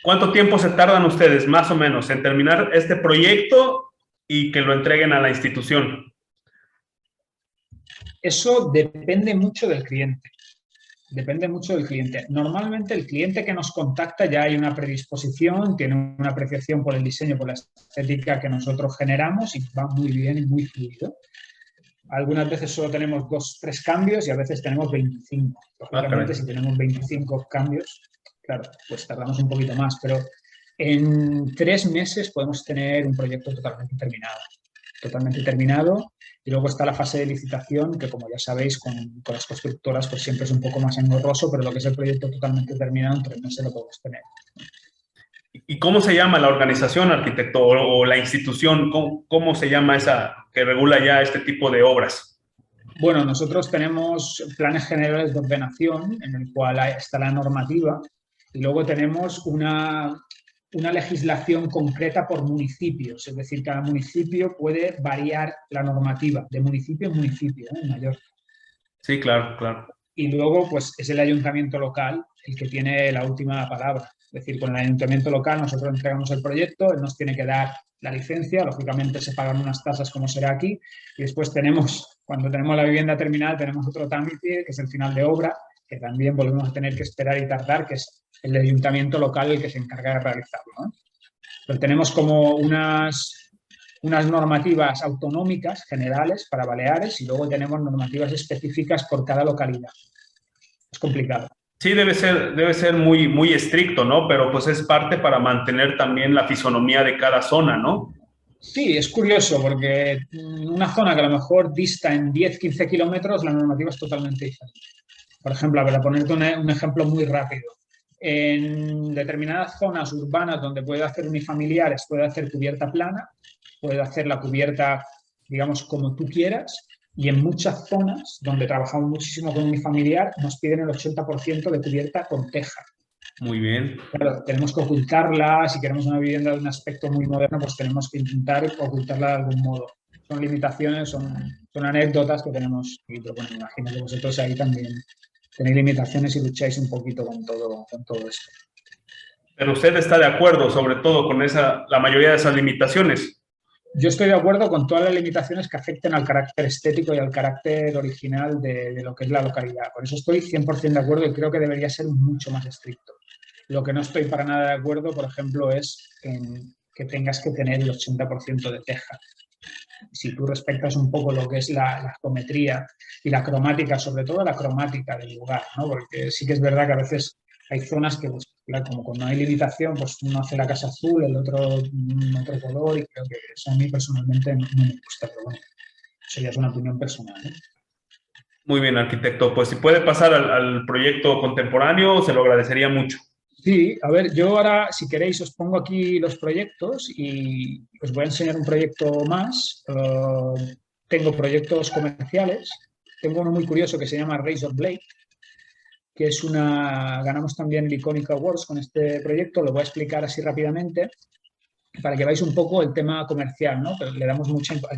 ¿Cuánto tiempo se tardan ustedes, más o menos, en terminar este proyecto y que lo entreguen a la institución? Eso depende mucho del cliente. Depende mucho del cliente. Normalmente el cliente que nos contacta ya hay una predisposición, tiene una apreciación por el diseño, por la estética que nosotros generamos y va muy bien y muy fluido. Algunas veces solo tenemos 2, 3 cambios y a veces tenemos 25. Lógicamente, si tenemos 25 cambios, claro, pues tardamos un poquito más, pero en 3 meses podemos tener un proyecto totalmente terminado. Y luego está la fase de licitación, que como ya sabéis, con las constructoras pues siempre es un poco más engorroso, pero lo que es el proyecto totalmente terminado, en 3 meses lo podemos tener. ¿Y cómo se llama la organización, arquitecto, o la institución? ¿Cómo se llama esa que regula ya este tipo de obras? Bueno, nosotros tenemos planes generales de ordenación, en el cual está la normativa, y luego tenemos una legislación concreta por municipios, es decir, cada municipio puede variar la normativa de municipio en municipio, en Mallorca. Sí, claro, claro. Y luego, pues, es el ayuntamiento local el que tiene la última palabra. Es decir, con el ayuntamiento local nosotros entregamos el proyecto, él nos tiene que dar la licencia, lógicamente se pagan unas tasas como será aquí, y después cuando tenemos la vivienda terminada, tenemos otro trámite, que es el final de obra, que también volvemos a tener que esperar y tardar, que es el ayuntamiento local el que se encarga de realizarlo, ¿no? Pero tenemos como unas normativas autonómicas generales para Baleares y luego tenemos normativas específicas por cada localidad. Es complicado. Sí, debe ser muy, muy estricto, ¿no? Pero pues es parte para mantener también la fisonomía de cada zona, ¿no? Sí, es curioso porque una zona que a lo mejor dista en 10-15 kilómetros, la normativa es totalmente diferente. Por ejemplo, para ponerte un ejemplo muy rápido, en determinadas zonas urbanas donde puede hacer unifamiliares, puede hacer cubierta plana, puede hacer la cubierta, digamos, como tú quieras, y en muchas zonas donde trabajamos muchísimo con unifamiliar nos piden el 80% de cubierta con teja. Muy bien. Claro, tenemos que ocultarla, si queremos una vivienda de un aspecto muy moderno, pues tenemos que intentar ocultarla de algún modo. Son limitaciones, son anécdotas que tenemos, pero bueno, me imagino que vosotros ahí también tenéis limitaciones y lucháis un poquito con todo esto. Pero usted está de acuerdo, sobre todo, con la mayoría de esas limitaciones. Yo estoy de acuerdo con todas las limitaciones que afecten al carácter estético y al carácter original de lo que es la localidad. Por eso estoy 100% de acuerdo y creo que debería ser mucho más estricto. Lo que no estoy para nada de acuerdo, por ejemplo, es en que tengas que tener el 80% de teja. Si tú respetas un poco lo que es la geometría y la cromática, sobre todo la cromática del lugar, ¿no? Porque sí que es verdad que a veces hay zonas que, pues, claro, como cuando hay limitación, pues uno hace la casa azul, el otro otro color, y creo que eso a mí personalmente no me gusta, pero bueno, eso ya es una opinión personal, ¿eh? Muy bien, arquitecto. Pues si puede pasar al proyecto contemporáneo, se lo agradecería mucho. Sí, a ver, yo ahora, si queréis, os pongo aquí los proyectos y os voy a enseñar un proyecto más. Tengo proyectos comerciales. Tengo uno muy curioso que se llama Razor Blade, que es ganamos también el Iconic Awards con este proyecto. Lo voy a explicar así rápidamente para que veáis un poco el tema comercial, ¿no? Pero le damos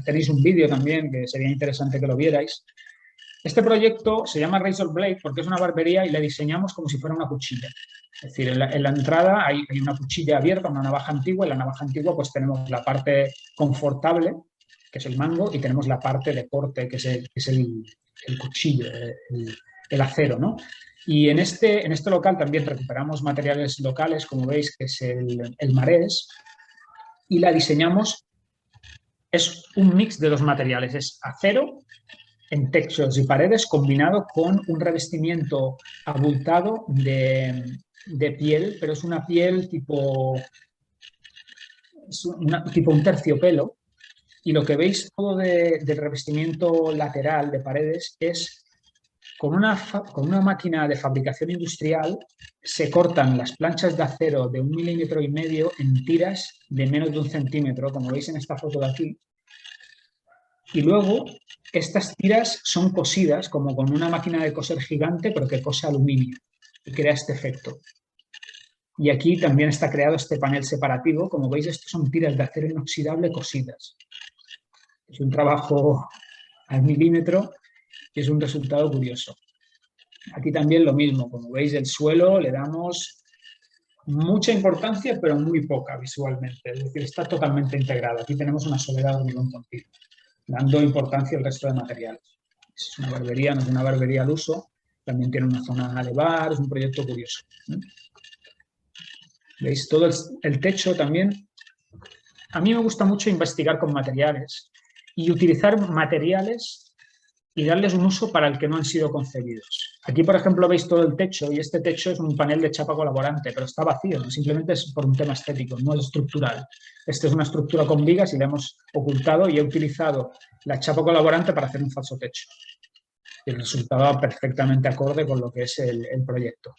tenéis un vídeo también que sería interesante que lo vierais. Este proyecto se llama Razor Blade porque es una barbería y la diseñamos como si fuera una cuchilla. Es decir, en la entrada hay una cuchilla abierta, una navaja antigua, y en la navaja antigua pues tenemos la parte confortable, que es el mango, y tenemos la parte de corte, que es el cuchillo, el acero, ¿no? Y en este local también recuperamos materiales locales, como veis, que es el marés, y la diseñamos, es un mix de dos materiales, es acero en techos y paredes combinado con un revestimiento abultado de piel, pero es una piel tipo un terciopelo, y lo que veis todo del revestimiento lateral de paredes es con una máquina de fabricación industrial se cortan las planchas de acero de 1,5 milímetros en tiras de menos de 1 centímetro, como veis en esta foto de aquí. Y luego estas tiras son cosidas como con una máquina de coser gigante, pero que cose aluminio y crea este efecto. Y aquí también está creado este panel separativo. Como veis, estos son tiras de acero inoxidable cosidas. Es un trabajo al milímetro y es un resultado curioso. Aquí también lo mismo. Como veis, el suelo le damos mucha importancia, pero muy poca visualmente. Es decir, está totalmente integrado. Aquí tenemos una soledad de hormigón continuo, dando importancia al resto de materiales. Es una barbería, no es una barbería al uso. También tiene una zona de bar, es un proyecto curioso. ¿Veis? Todo el techo también. A mí me gusta mucho investigar con materiales y utilizar materiales y darles un uso para el que no han sido concebidos. Aquí, por ejemplo, veis todo el techo y este techo es un panel de chapa colaborante, pero está vacío, ¿no? Simplemente es por un tema estético, no es estructural. Esta es una estructura con vigas y la hemos ocultado y he utilizado la chapa colaborante para hacer un falso techo. Y el resultado va perfectamente acorde con lo que es el proyecto.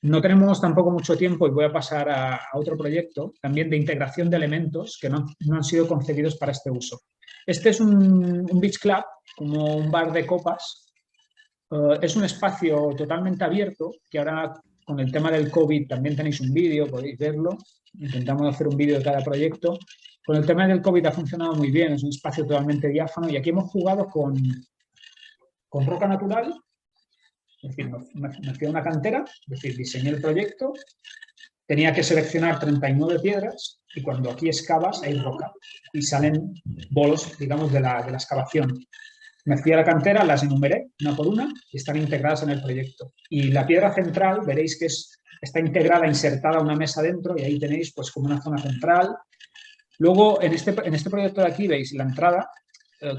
No tenemos tampoco mucho tiempo y voy a pasar a otro proyecto, también de integración de elementos que no han sido concebidos para este uso. Este es un beach club, como un bar de copas. Es un espacio totalmente abierto, que ahora con el tema del COVID también tenéis un vídeo, podéis verlo. Intentamos hacer un vídeo de cada proyecto. Con el tema del COVID ha funcionado muy bien, es un espacio totalmente diáfano y aquí hemos jugado con roca natural. Es decir, me fui a una cantera, es decir, diseñé el proyecto, tenía que seleccionar 39 piedras y cuando aquí excavas hay roca y salen bolos, digamos, de la excavación. Me fui a la cantera, las enumeré una por una y están integradas en el proyecto. Y la piedra central, veréis que está integrada, insertada una mesa dentro y ahí tenéis pues como una zona central. Luego, en este proyecto de aquí, veis la entrada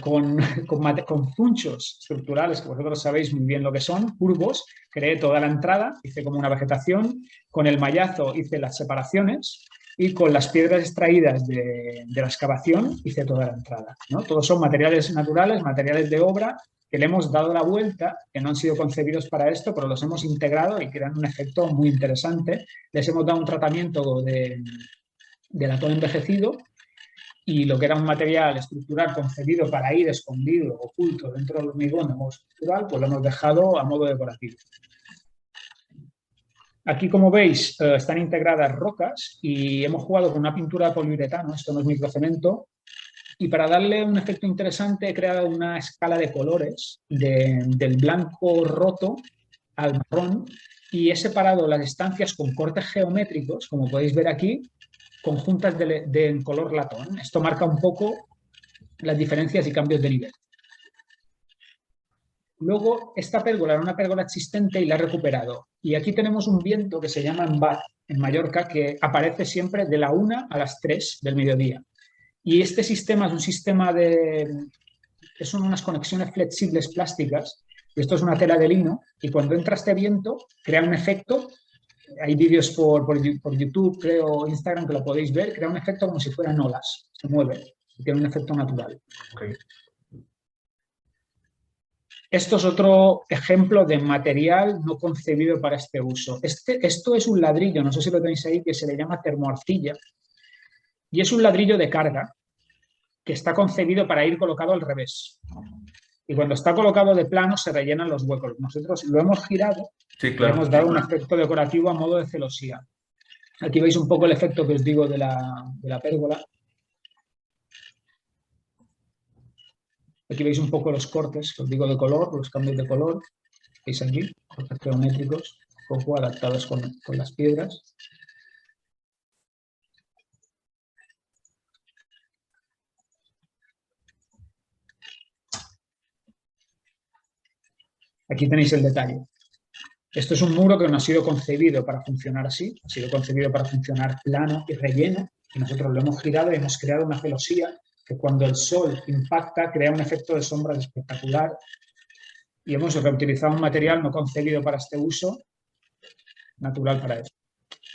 con punchos estructurales, que vosotros sabéis muy bien lo que son, curvos, creé toda la entrada, hice como una vegetación, con el mallazo hice las separaciones y con las piedras extraídas de la excavación hice toda la entrada, ¿no? Todos son materiales naturales, materiales de obra, que le hemos dado la vuelta, que no han sido concebidos para esto, pero los hemos integrado y crean un efecto muy interesante. Les hemos dado un tratamiento de latón envejecido, y lo que era un material estructural concebido para ir escondido, oculto dentro del hormigón de modo estructural, pues lo hemos dejado a modo decorativo. Aquí, como veis, están integradas rocas y hemos jugado con una pintura de poliuretano, esto no es microcemento, y para darle un efecto interesante he creado una escala de colores del blanco roto al marrón y he separado las estancias con cortes geométricos, como podéis ver aquí, conjuntas de color latón. Esto marca un poco las diferencias y cambios de nivel. Luego, esta pérgola era una pérgola existente y la he recuperado. Y aquí tenemos un viento que se llama Embat, en Mallorca, que aparece siempre de la 1 a las 3 del mediodía. Y este sistema es un sistema que son unas conexiones flexibles plásticas. Esto es una tela de lino y cuando entra este viento crea un efecto. Hay vídeos por YouTube, creo, Instagram, que lo podéis ver. Crea un efecto como si fueran olas. Se mueve. Tiene un efecto natural. Okay. Esto es otro ejemplo de material no concebido para este uso. Esto es un ladrillo, no sé si lo tenéis ahí, que se le llama termoarcilla. Y es un ladrillo de carga que está concebido para ir colocado al revés. Y cuando está colocado de plano se rellenan los huecos. Nosotros lo hemos girado. Sí, claro. Y hemos dado un efecto decorativo a modo de celosía. Aquí veis un poco el efecto que os digo de la pérgola. Aquí veis un poco los cortes, que os digo de color, los cambios de color. Veis aquí, cortes geométricos, un poco adaptados con las piedras. Aquí tenéis el detalle. Esto es un muro que no ha sido concebido para funcionar así, ha sido concebido para funcionar plano y relleno, y nosotros lo hemos girado y hemos creado una celosía que cuando el sol impacta crea un efecto de sombras espectacular y hemos reutilizado un material no concebido para este uso, natural para eso.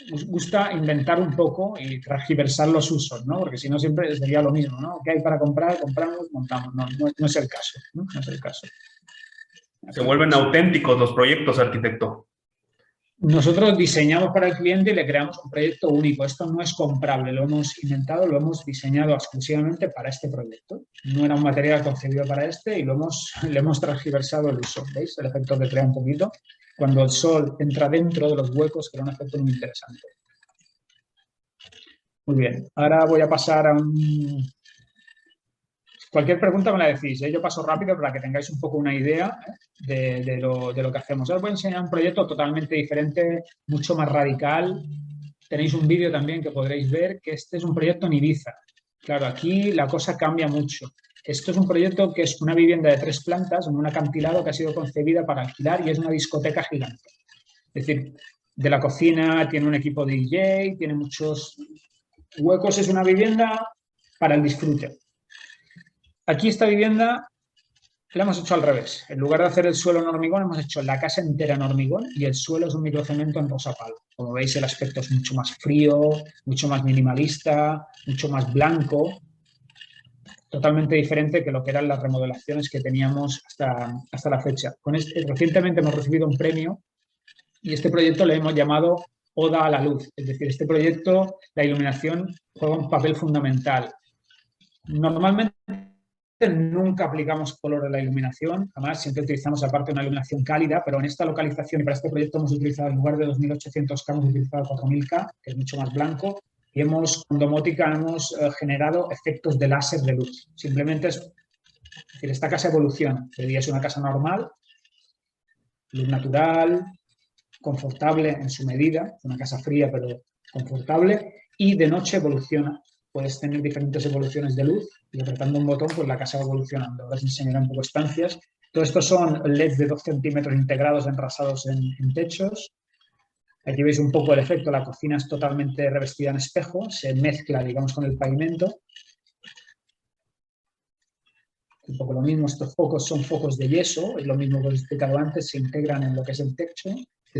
Nos gusta inventar un poco y transgiversar los usos, ¿no? Porque si no siempre sería lo mismo, ¿no? ¿Qué hay para comprar? Compramos, montamos. No es el caso, ¿no? No es el caso. Se vuelven auténticos los proyectos, arquitecto. Nosotros diseñamos para el cliente y le creamos un proyecto único. Esto no es comprable, lo hemos inventado, lo hemos diseñado exclusivamente para este proyecto. No era un material concebido para este y le hemos transgiversado el uso. ¿Veis el efecto que crea un poquito? cuando el sol entra dentro de los huecos, que era un efecto muy interesante. Muy bien, ahora voy a pasar a un... Cualquier pregunta me la decís, ¿eh? Yo paso rápido para que tengáis un poco una idea de lo que hacemos. Ahora os voy a enseñar un proyecto totalmente diferente, mucho más radical. Tenéis un vídeo también que podréis ver, que este es un proyecto en Ibiza. Claro, aquí la cosa cambia mucho. Esto es un proyecto que es una vivienda de 3 plantas en un acantilado que ha sido concebida para alquilar y es una discoteca gigante. Es decir, de la cocina tiene un equipo de DJ, tiene muchos huecos, es una vivienda para el disfrute. Aquí esta vivienda la hemos hecho al revés. En lugar de hacer el suelo en hormigón, hemos hecho la casa entera en hormigón y el suelo es un microcemento en rosa palo. Como veis, el aspecto es mucho más frío, mucho más minimalista, mucho más blanco, totalmente diferente que lo que eran las remodelaciones que teníamos hasta la fecha. Recientemente hemos recibido un premio y este proyecto le hemos llamado Oda a la Luz. Es decir, este proyecto, la iluminación juega un papel fundamental. Normalmente nunca aplicamos color en la iluminación, además siempre utilizamos aparte una iluminación cálida, pero en esta localización y para este proyecto hemos utilizado en lugar de 2800K, hemos utilizado 4000K, que es mucho más blanco, y con domótica hemos generado efectos de láser de luz. Simplemente es decir, esta casa evoluciona. De día es una casa normal, luz natural, confortable en su medida, una casa fría pero confortable, y de noche evoluciona. Puedes tener diferentes evoluciones de luz y apretando un botón pues la casa va evolucionando. Ahora os enseñaré un poco estancias. Todo esto son LEDs de 2 centímetros integrados enrasados en techos. Aquí veis un poco el efecto. La cocina es totalmente revestida en espejo. Se mezcla, digamos, con el pavimento. Un poco lo mismo. Estos focos son focos de yeso. Es lo mismo que os he explicado antes. Se integran en lo que es el techo.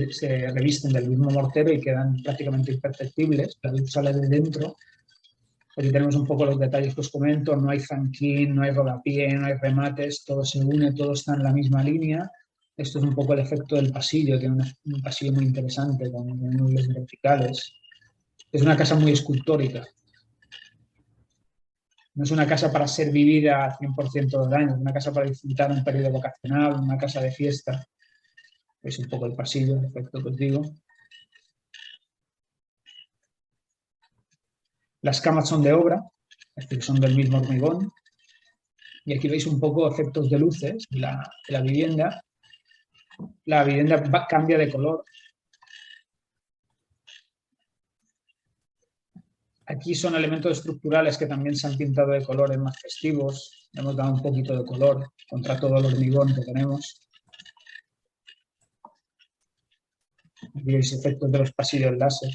Se revisten del mismo mortero y quedan prácticamente imperceptibles. La luz sale de dentro. Aquí tenemos un poco los detalles que os comento, no hay zanquín, no hay rodapié, no hay remates, todo se une, todo está en la misma línea. Esto es un poco el efecto del pasillo, tiene un pasillo muy interesante con muebles verticales. Es una casa muy escultórica. No es una casa para ser vivida al 100% del año, es una casa para disfrutar un periodo vacacional, una casa de fiesta. Es un poco el pasillo, el efecto que os digo. Las camas son de obra, es decir, son del mismo hormigón. Y aquí veis un poco efectos de luces de la vivienda. La vivienda cambia de color. Aquí son elementos estructurales que también se han pintado de colores más festivos. Le hemos dado un poquito de color contra todo el hormigón que tenemos. Aquí veis efectos de los pasillos láser.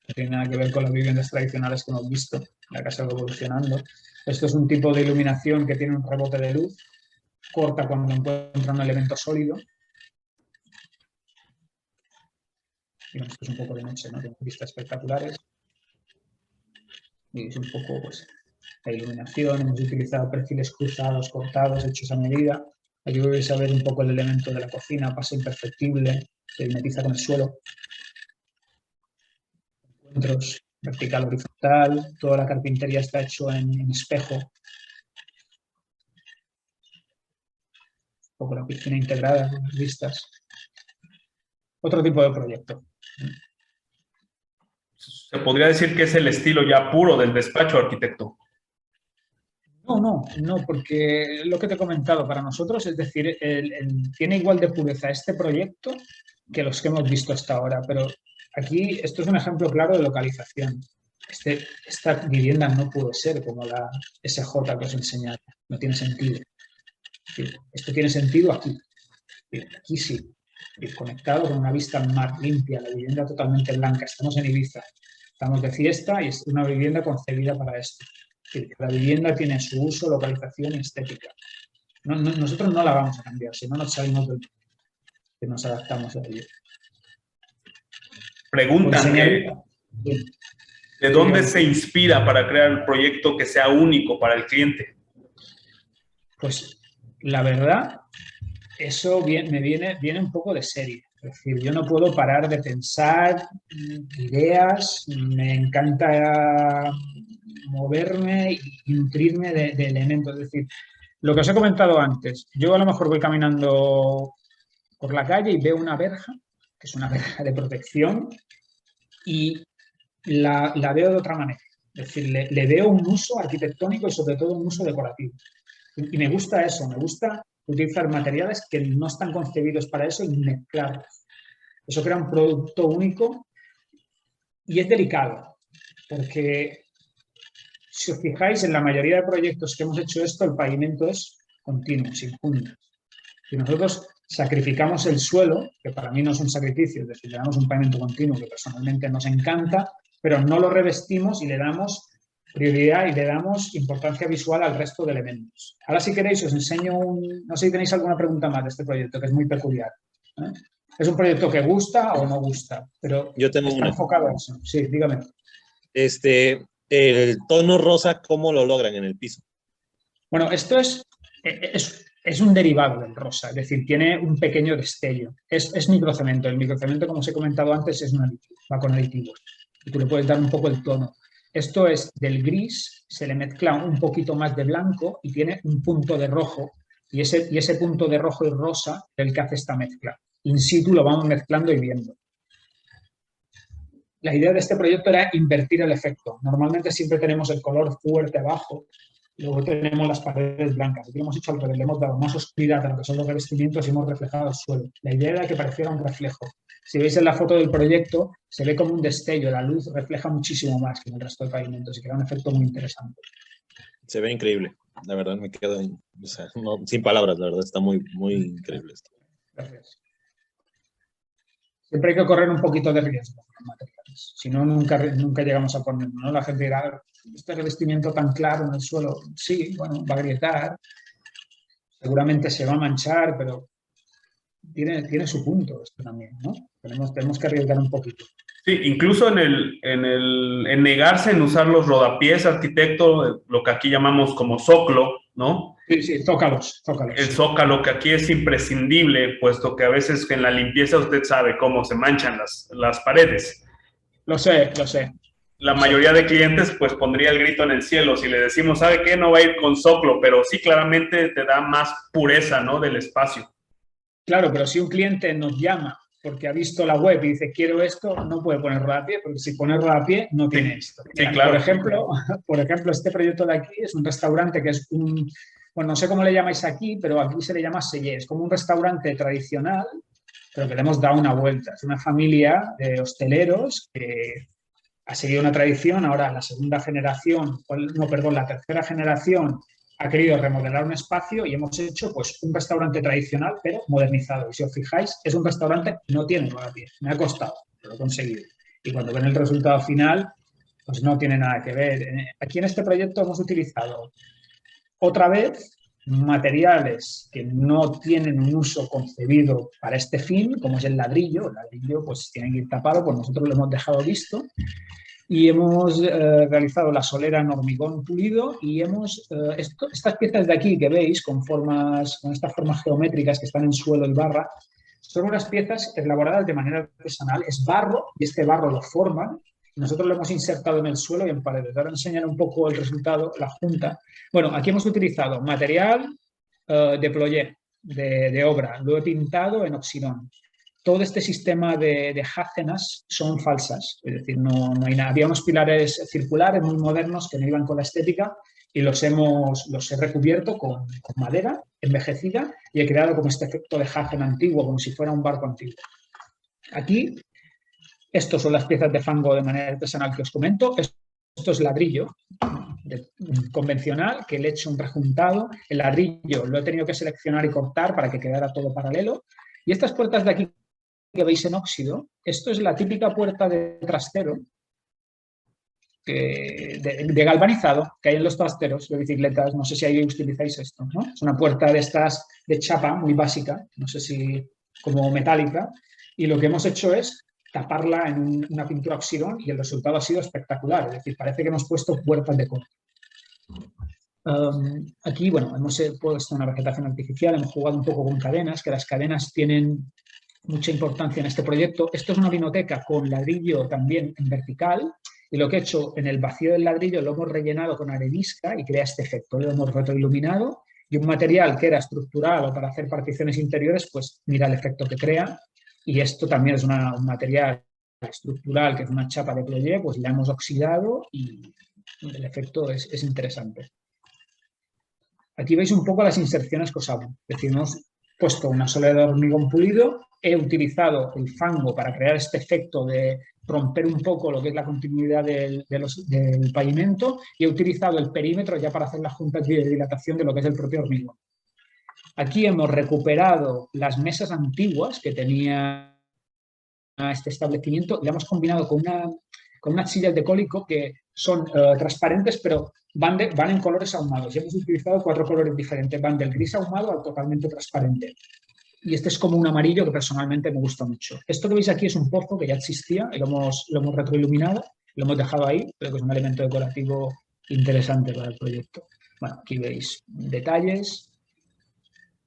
No tiene nada que ver con las viviendas tradicionales que hemos visto. La casa va evolucionando. Esto es un tipo de iluminación que tiene un rebote de luz. Corta cuando encuentra un elemento sólido. Esto es un poco de noche, ¿no? Tiene vistas espectaculares. Y es un poco pues, la iluminación. Hemos utilizado perfiles cruzados, cortados, hechos a medida. Aquí vais a ver un poco el elemento de la cocina, pasa imperceptible, se mimetiza con el suelo. Encuentros vertical, horizontal. Toda la carpintería está hecho en espejo. Un poco la piscina integrada con las vistas. Otro tipo de proyecto. ¿Se podría decir que es el estilo ya puro del despacho, arquitecto? No, porque lo que te he comentado para nosotros, es decir, tiene igual de pureza este proyecto que los que hemos visto hasta ahora, pero aquí esto es un ejemplo claro de localización. Esta vivienda no puede ser como la SJ que os he enseñado, no tiene sentido. Esto tiene sentido aquí, aquí sí, conectado con una vista al mar limpia, la vivienda totalmente blanca, estamos en Ibiza, estamos de fiesta y es una vivienda concebida para esto. La vivienda tiene su uso, localización y estética. Nosotros no la vamos a cambiar, si no nos salimos del que nos adaptamos a ello. Preguntan, ¿de dónde se inspira para crear el proyecto que sea único para el cliente? Pues la verdad, eso me viene un poco de serie. Es decir, yo no puedo parar de pensar ideas, me encanta moverme y nutrirme de elementos. Es decir, lo que os he comentado antes, yo a lo mejor voy caminando por la calle y veo una verja, que es una verja de protección, y la veo de otra manera. Es decir, le veo un uso arquitectónico y sobre todo un uso decorativo. Y me gusta eso, me gusta utilizar materiales que no están concebidos para eso y mezclarlos. Eso crea un producto único y es delicado, porque si os fijáis, en la mayoría de proyectos que hemos hecho esto, el pavimento es continuo, sin juntas. Si nosotros sacrificamos el suelo, que para mí no es un sacrificio, es decir, le damos un pavimento continuo que personalmente nos encanta, pero no lo revestimos y le damos prioridad y le damos importancia visual al resto de elementos. Ahora, si queréis, os enseño no sé si tenéis alguna pregunta más de este proyecto, que es muy peculiar. ¿Es un proyecto que gusta o no gusta? Pero yo tengo está enfocado en eso. Sí, dígame. El tono rosa, ¿cómo lo logran en el piso? Bueno, esto es un derivado del rosa, es decir, tiene un pequeño destello. Es microcemento. El microcemento, como os he comentado antes, es un aditivo, va con aditivos. Y tú le puedes dar un poco el tono. Esto es del gris, se le mezcla un poquito más de blanco y tiene un punto de rojo. Y ese punto de rojo y rosa es el que hace esta mezcla. In situ lo vamos mezclando y viendo. La idea de este proyecto era invertir el efecto. Normalmente siempre tenemos el color fuerte abajo, luego tenemos las paredes blancas. Aquí lo hemos hecho al revés, le hemos dado más oscuridad a lo que son los revestimientos y hemos reflejado el suelo. La idea era que pareciera un reflejo. Si veis en la foto del proyecto, se ve como un destello, la luz refleja muchísimo más que en el resto del pavimento, así que era un efecto muy interesante. Se ve increíble, la verdad me quedo sin palabras, la verdad está muy, muy increíble esto. Gracias. Siempre hay que correr un poquito de riesgo con los materiales, si no, nunca llegamos a ponerlo, ¿no? La gente dirá, este revestimiento tan claro en el suelo, sí, bueno, va a agrietar, seguramente se va a manchar, pero tiene su punto esto también, ¿no? Tenemos que arriesgar un poquito. Sí, incluso en negarse en usar los rodapiés, arquitecto, lo que aquí llamamos como zócalo, ¿no? Sí, zócalos. El zócalo, que aquí es imprescindible, puesto que a veces en la limpieza usted sabe cómo se manchan las paredes. Lo sé. La mayoría de clientes pues pondría el grito en el cielo si le decimos, ¿sabe qué? No va a ir con zócalo, pero sí claramente te da más pureza, ¿no? Del espacio. Claro, pero si un cliente nos llama porque ha visto la web y dice, quiero esto, no puede poner rodapié, porque si pone rodapié no tiene esto. Sí, claro. Por ejemplo, este proyecto de aquí es un restaurante que es bueno, no sé cómo le llamáis aquí, pero aquí se le llama Sellé. Es como un restaurante tradicional, pero que le hemos dado una vuelta. Es una familia de hosteleros que ha seguido una tradición. Ahora la tercera generación ha querido remodelar un espacio y hemos hecho pues un restaurante tradicional, pero modernizado. Y si os fijáis, es un restaurante que no tiene rodapié. Me ha costado, pero lo he conseguido. Y cuando ven el resultado final, pues no tiene nada que ver. Aquí en este proyecto hemos utilizado otra vez materiales que no tienen un uso concebido para este fin, como es el ladrillo. El ladrillo pues tiene que ir tapado, pues nosotros lo hemos dejado visto. Y hemos realizado la solera en hormigón pulido y estas piezas de aquí que veis con estas formas geométricas que están en suelo y barra, son unas piezas elaboradas de manera artesanal. Es barro y este barro lo forman. Nosotros lo hemos insertado en el suelo y en paredes. Ahora enseñaré un poco el resultado, la junta. Bueno, aquí hemos utilizado material de ployé, de obra. Lo he pintado en oxidón. Todo este sistema de jácenas son falsas, es decir, no hay nada. Había unos pilares circulares muy modernos que no iban con la estética y los he recubierto con madera envejecida y he creado como este efecto de jácen antiguo, como si fuera un barco antiguo. Aquí, estos son las piezas de fango de manera artesanal que os comento. Esto es ladrillo convencional, que le he hecho un rejuntado. El ladrillo lo he tenido que seleccionar y cortar para que quedara todo paralelo. Y estas puertas de aquí que veis en óxido, esto es la típica puerta de trastero de galvanizado que hay en los trasteros de bicicletas. No sé si ahí utilizáis esto, ¿no? Es una puerta de estas de chapa muy básica, no sé si como metálica, y lo que hemos hecho es taparla en una pintura oxidón y el resultado ha sido espectacular. Es decir, parece que hemos puesto puertas de corte. Aquí, bueno, hemos puesto una vegetación artificial, hemos jugado un poco con cadenas, que las cadenas tienen mucha importancia en este proyecto. Esto es una vinoteca con ladrillo también en vertical y lo que he hecho en el vacío del ladrillo lo hemos rellenado con arenisca y crea este efecto. Lo hemos retroiluminado y un material que era estructural o para hacer particiones interiores, pues mira el efecto que crea. Y esto también es un material estructural, que es una chapa de ployé, pues la hemos oxidado y el efecto es interesante. Aquí veis un poco las inserciones que os hago. Es decir, hemos puesto una solera de hormigón pulido, he utilizado el fango para crear este efecto de romper un poco lo que es la continuidad del pavimento, y he utilizado el perímetro ya para hacer las juntas de dilatación de lo que es el propio hormigón. Aquí hemos recuperado las mesas antiguas que tenía este establecimiento y la hemos combinado con unas sillas de cólico que son transparentes, pero van en colores ahumados. Y hemos utilizado 4 colores diferentes, van del gris ahumado al totalmente transparente. Y este es como un amarillo que personalmente me gusta mucho. Esto que veis aquí es un pozo que ya existía y lo hemos retroiluminado, lo hemos dejado ahí, pero que es un elemento decorativo interesante para el proyecto. Bueno, aquí veis detalles.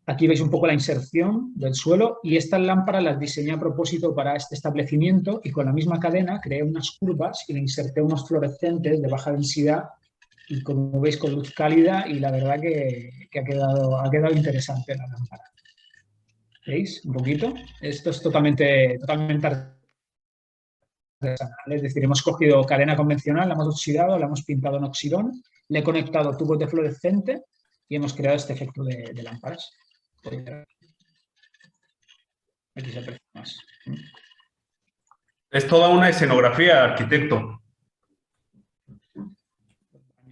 Aquí veis un poco la inserción del suelo, y estas lámparas las diseñé a propósito para este establecimiento, y con la misma cadena creé unas curvas y le inserté unos fluorescentes de baja densidad, y como veis con luz cálida, y la verdad que ha quedado interesante la lámpara. ¿Veis? Un poquito. Esto es totalmente artesanal. Es decir, hemos cogido cadena convencional, la hemos oxidado, la hemos pintado en oxidón, le he conectado tubos de fluorescente y hemos creado este efecto de lámparas. Aquí se aprecia más. Es toda una escenografía, arquitecto.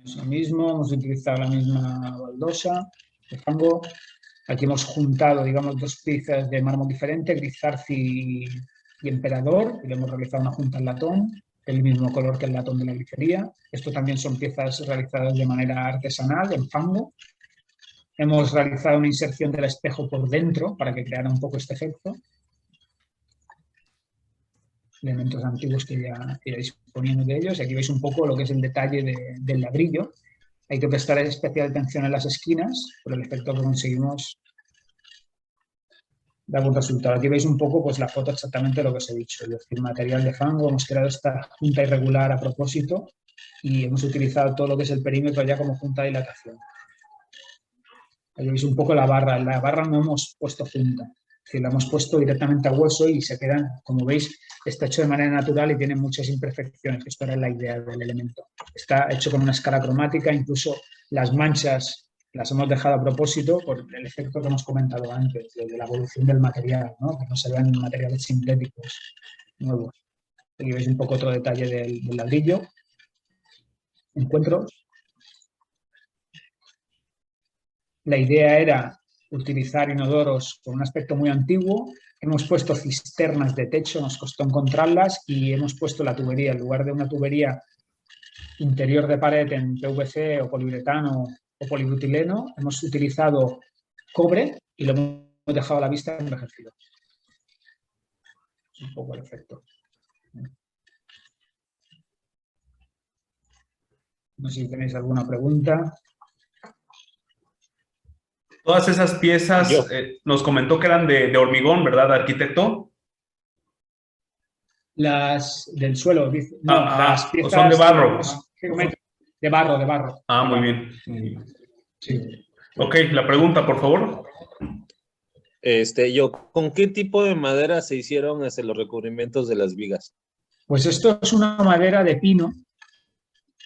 Es lo mismo, hemos utilizado la misma baldosa de fango. Aquí hemos juntado, digamos, 2 piezas de mármol diferente, Grisarci y Emperador, y le hemos realizado una junta en latón, del mismo color que el latón de la grifería. Esto también son piezas realizadas de manera artesanal, en fango. Hemos realizado una inserción del espejo por dentro para que creara un poco este efecto. Elementos antiguos que ya disponíamos de ellos. Y aquí veis un poco lo que es el detalle del ladrillo. Hay que prestar especial atención en las esquinas, por el efecto que conseguimos da buen resultado. Aquí veis un poco pues, la foto exactamente de lo que os he dicho. Es decir, material de fango, hemos creado esta junta irregular a propósito y hemos utilizado todo lo que es el perímetro ya como junta de dilatación. Ahí veis un poco la barra. En la barra no hemos puesto junta, es decir, la hemos puesto directamente a hueso y se quedan, como veis, está hecho de manera natural y tiene muchas imperfecciones, que esto era la idea del elemento. Está hecho con una escala cromática, incluso las manchas las hemos dejado a propósito por el efecto que hemos comentado antes, de la evolución del material, ¿no? Que no se vean materiales sintéticos nuevos. Aquí veis un poco otro detalle del ladrillo. Encuentros. La idea era utilizar inodoros con un aspecto muy antiguo. Hemos puesto cisternas de techo, nos costó encontrarlas, y hemos puesto la tubería, en lugar de una tubería interior de pared en PVC o poliuretano o polibutileno, hemos utilizado cobre y lo hemos dejado a la vista envejecido. Es un poco el efecto. No sé si tenéis alguna pregunta. Todas esas piezas nos comentó que eran de hormigón, ¿verdad, arquitecto? Las del suelo, no, las piezas son de barro. De barro. Ah, muy bien. Sí. Ok, la pregunta, por favor. ¿Con qué tipo de madera se hicieron los recubrimientos de las vigas? Pues esto es una madera de pino,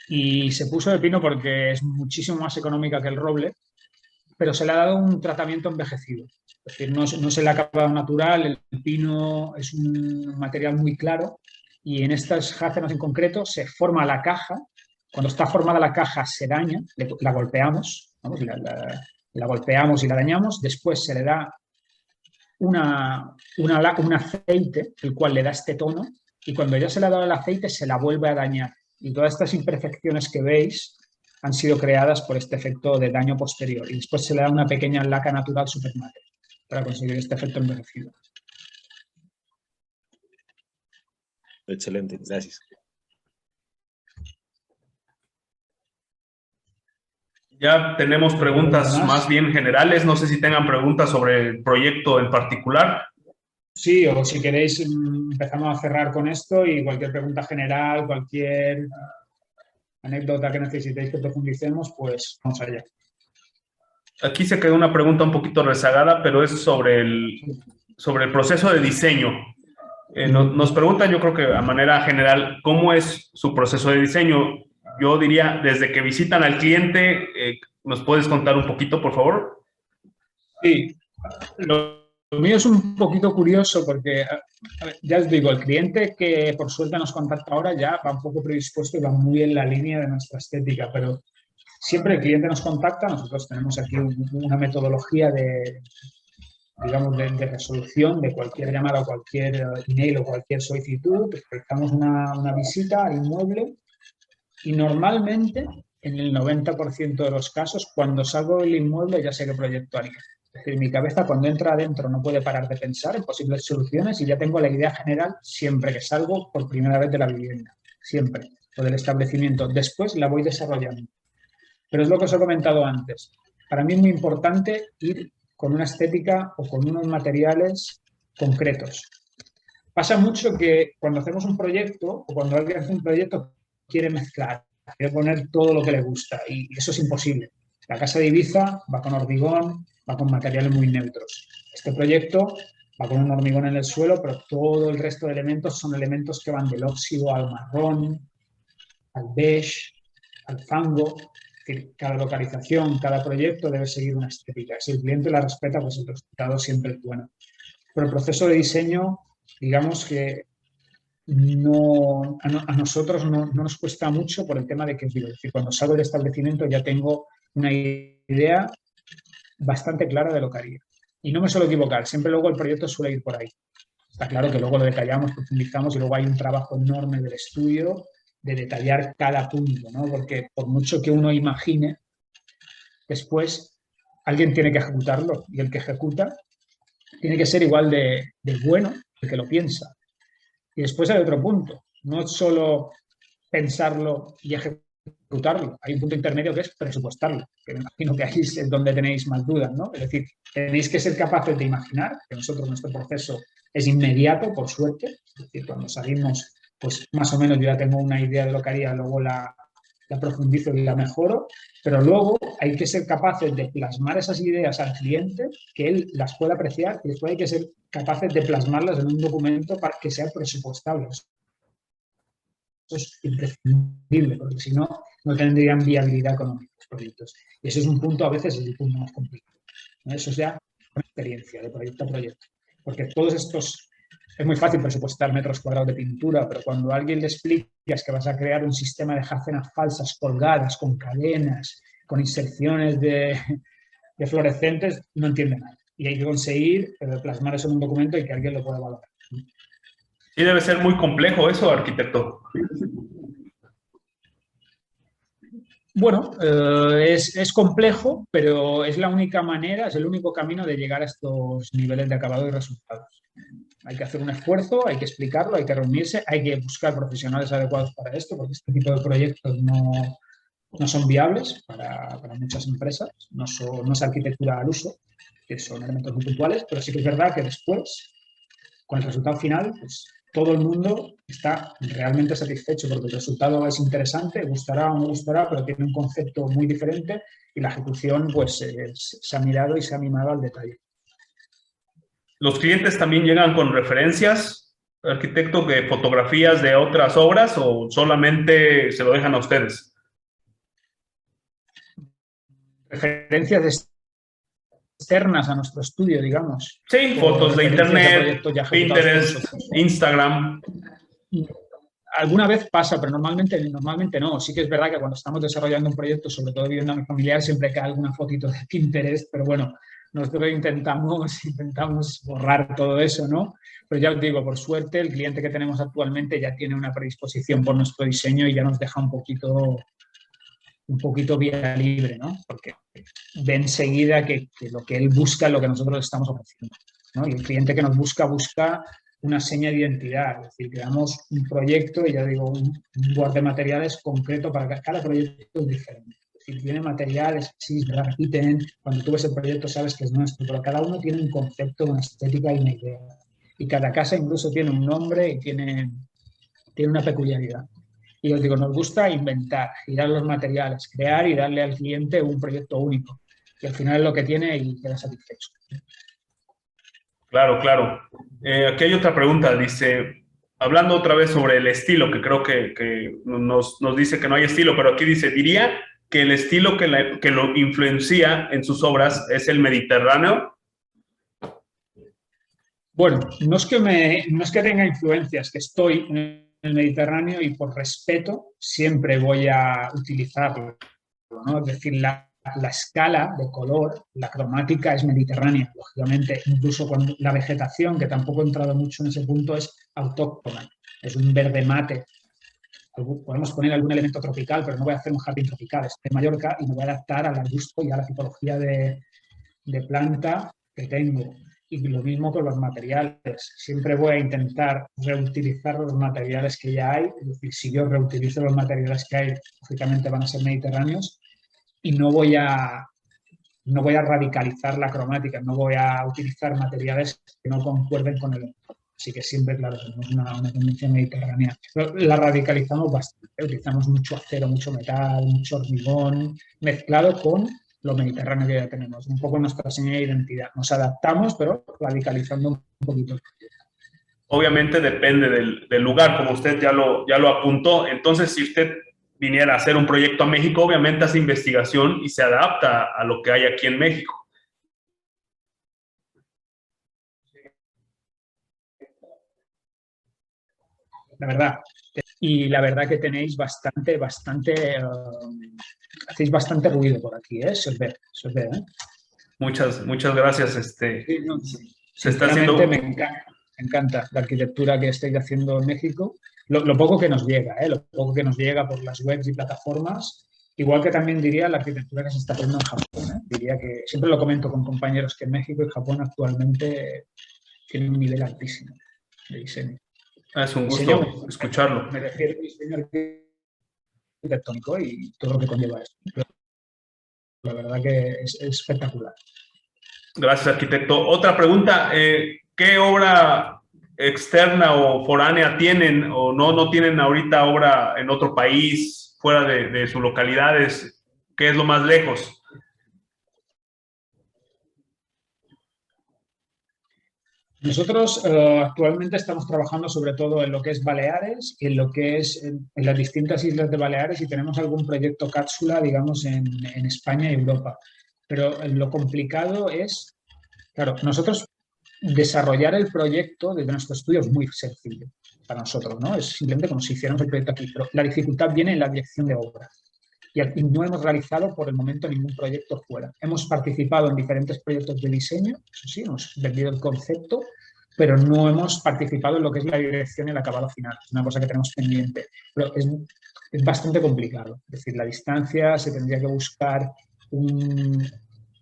y se puso de pino porque es muchísimo más económica que el roble, pero se le ha dado un tratamiento envejecido. Es decir, no se le ha acabado natural, el pino es un material muy claro, y en estas jácenas en concreto se forma la caja. Cuando está formada la caja se daña, la golpeamos, ¿vamos? La golpeamos y la dañamos, después se le da un aceite, el cual le da este tono, y cuando ya se le ha dado el aceite se la vuelve a dañar. Y todas estas imperfecciones que veis han sido creadas por este efecto de daño posterior. Y después se le da una pequeña laca natural supermate para conseguir este efecto envejecido. Excelente, gracias. Ya tenemos preguntas más bien generales. No sé si tengan preguntas sobre el proyecto en particular. Sí, o si queréis empezamos a cerrar con esto, y cualquier pregunta general, cualquier anécdota que necesitéis que profundicemos, pues vamos allá. Aquí se quedó una pregunta un poquito rezagada, pero es sobre el proceso de diseño. Nos preguntan, yo creo que a manera general, ¿cómo es su proceso de diseño? Yo diría, desde que visitan al cliente, ¿nos puedes contar un poquito, por favor? Sí, lo mío es un poquito curioso porque, a ver, ya os digo, el cliente que por suerte nos contacta ahora ya va un poco predispuesto y va muy en la línea de nuestra estética, pero siempre el cliente nos contacta, nosotros tenemos aquí una metodología de, digamos, de resolución de cualquier llamada o cualquier email o cualquier solicitud, realizamos una visita al inmueble y normalmente, en el 90% de los casos, cuando salgo del inmueble ya sé qué proyecto haría. Es decir, mi cabeza cuando entra adentro no puede parar de pensar en posibles soluciones y ya tengo la idea general siempre que salgo por primera vez de la vivienda, siempre, o del establecimiento. Después la voy desarrollando. Pero es lo que os he comentado antes. Para mí es muy importante ir con una estética o con unos materiales concretos. Pasa mucho que cuando hacemos un proyecto o cuando alguien hace un proyecto quiere mezclar, quiere poner todo lo que le gusta y eso es imposible. La casa de Ibiza va con hormigón, va con materiales muy neutros. Este proyecto va con un hormigón en el suelo, pero todo el resto de elementos son elementos que van del óxido al marrón, al beige, al fango. Es decir, cada localización, cada proyecto debe seguir una estética. Si el cliente la respeta, pues el resultado siempre es bueno. Pero el proceso de diseño, digamos que a nosotros no nos cuesta mucho por el tema de que, es decir, cuando salgo del establecimiento ya tengo una idea bastante clara de lo que haría. Y no me suelo equivocar, siempre luego el proyecto suele ir por ahí. Está claro que luego lo detallamos, profundizamos y luego hay un trabajo enorme del estudio de detallar cada punto, ¿no? Porque por mucho que uno imagine, después alguien tiene que ejecutarlo y el que ejecuta tiene que ser igual de bueno el que lo piensa. Y después hay otro punto, no es solo pensarlo y ejecutarlo, hay un punto intermedio que es presupuestarlo, que me imagino que ahí es donde tenéis más dudas, ¿no? Es decir, tenéis que ser capaces de imaginar, que nosotros nuestro proceso es inmediato, por suerte, es decir, cuando salimos, pues más o menos yo ya tengo una idea de lo que haría, luego la profundizo y la mejoro, pero luego hay que ser capaces de plasmar esas ideas al cliente, que él las pueda apreciar y después hay que ser capaces de plasmarlas en un documento para que sea presupuestable. Eso es imprescindible, porque si no, no tendrían viabilidad económica los proyectos. Y ese es un punto, a veces, es el punto más complicado. Eso es ya una experiencia de proyecto a proyecto. Porque todos estos... Es muy fácil presupuestar metros cuadrados de pintura, pero cuando a alguien le explicas que vas a crear un sistema de jacenas falsas colgadas, con cadenas, con inserciones de fluorescentes, no entiende nada. Y hay que conseguir plasmar eso en un documento y que alguien lo pueda valorar. Sí, debe ser muy complejo eso, arquitecto. Bueno, es complejo, pero es la única manera, es el único camino de llegar a estos niveles de acabado y resultados. Hay que hacer un esfuerzo, hay que explicarlo, hay que reunirse, hay que buscar profesionales adecuados para esto, porque este tipo de proyectos no son viables para muchas empresas, no es arquitectura al uso, que son elementos muy puntuales, pero sí que es verdad que después, con el resultado final, pues todo el mundo está realmente satisfecho porque el resultado es interesante, gustará o no gustará, pero tiene un concepto muy diferente y la ejecución pues se ha mirado y se ha mimado al detalle. ¿Los clientes también llegan con referencias, arquitecto, de fotografías de otras obras o solamente se lo dejan a ustedes? Referencias externas a nuestro estudio, digamos. Sí, fotos de internet, Pinterest, Instagram. Alguna vez pasa, pero normalmente no. Sí que es verdad que cuando estamos desarrollando un proyecto, sobre todo vivienda familiar, siempre cae alguna fotito de Pinterest, pero bueno, nosotros intentamos borrar todo eso, ¿no? Pero ya os digo, por suerte, el cliente que tenemos actualmente ya tiene una predisposición por nuestro diseño y ya nos deja un poquito vía libre, ¿no? Porque ve enseguida que lo que él busca es lo que nosotros estamos ofreciendo, ¿no? Y el cliente que nos busca una seña de identidad, es decir, creamos un proyecto y ya digo, un board de materiales concreto para que cada proyecto es diferente. Es decir, tiene materiales, sí, ¿verdad? Repiten, cuando tú ves el proyecto sabes que es nuestro, pero cada uno tiene un concepto, una estética y una idea. Y cada casa incluso tiene un nombre y tiene una peculiaridad. Y os digo, nos gusta inventar, girar los materiales, crear y darle al cliente un proyecto único. y al final es lo que tiene y queda satisfecho. Claro, claro. Aquí hay otra pregunta, dice, hablando otra vez sobre el estilo, que creo que nos dice que no hay estilo, pero aquí dice, diría que el estilo que lo influencia en sus obras es el mediterráneo. Bueno, no es que tenga influencias, que estoy en el Mediterráneo y por respeto siempre voy a utilizarlo, ¿no? Es decir, la escala de color, la cromática es mediterránea, lógicamente, incluso cuando la vegetación, que tampoco he entrado mucho en ese punto, es autóctona, es un verde mate. Podemos poner algún elemento tropical, pero no voy a hacer un jardín tropical, es de Mallorca y me voy a adaptar al gusto y a la tipología de planta que tengo. Y lo mismo con los materiales. Siempre voy a intentar reutilizar los materiales que ya hay. Es decir, si yo reutilizo los materiales que hay, lógicamente van a ser mediterráneos y no voy a radicalizar la cromática, no voy a utilizar materiales que no concuerden con el entorno. Así que siempre, claro, tenemos una tendencia mediterránea. Pero la radicalizamos bastante. Utilizamos mucho acero, mucho metal, mucho hormigón, mezclado con lo mediterráneo que ya tenemos. Un poco nuestra seña de identidad. Nos adaptamos, pero radicalizando un poquito. Obviamente depende del lugar, como usted ya lo apuntó. Entonces, si usted viniera a hacer un proyecto a México, obviamente hace investigación y se adapta a lo que hay aquí en México. La verdad. Y la verdad que tenéis hacéis bastante ruido por aquí, ¿eh? Se os ve, ¿eh? Muchas gracias. Sí, no, se está haciendo... me encanta la arquitectura que estáis haciendo en México. Lo poco que nos llega, ¿eh? Lo poco que nos llega por las webs y plataformas. Igual que también diría la arquitectura que se está haciendo en Japón, ¿eh? Diría que siempre lo comento con compañeros que en México y Japón actualmente tienen un nivel altísimo de diseño. Es un gusto escucharlo. Me refiero al diseño arquitectónico y todo lo que conlleva esto. La verdad que es espectacular. Gracias, arquitecto. Otra pregunta, ¿qué obra externa o foránea tienen o no tienen ahorita obra en otro país, fuera de sus localidades? ¿Qué es lo más lejos? Nosotros actualmente estamos trabajando sobre todo en lo que es Baleares, en lo que es en las distintas islas de Baleares y tenemos algún proyecto cápsula, digamos, en España y Europa. Pero lo complicado es, claro, nosotros desarrollar el proyecto desde nuestro estudio es muy sencillo para nosotros, ¿no? Es simplemente como si hiciéramos el proyecto aquí, pero la dificultad viene en la dirección de obra. Y no hemos realizado por el momento ningún proyecto fuera. Hemos participado en diferentes proyectos de diseño, eso sí, hemos vendido el concepto, pero no hemos participado en lo que es la dirección y el acabado final. Es una cosa que tenemos pendiente. Pero es bastante complicado. Es decir, la distancia, se tendría que buscar un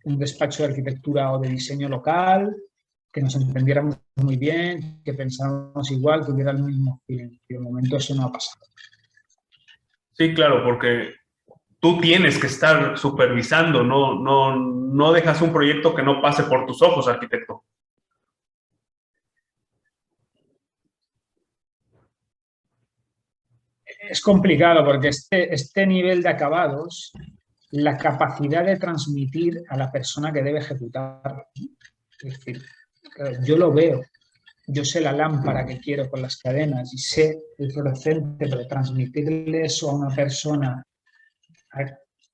despacho de arquitectura o de diseño local, que nos entendiéramos muy bien, que pensáramos igual, que hubiera el mismo feeling. Y de momento eso no ha pasado. Sí, claro, porque tú tienes que estar supervisando, no dejas un proyecto que no pase por tus ojos, arquitecto. Es complicado porque este nivel de acabados, la capacidad de transmitir a la persona que debe ejecutarlo. Es decir, yo lo veo, yo sé la lámpara que quiero con las cadenas y sé el fluorescente, pero transmitirle eso a una persona a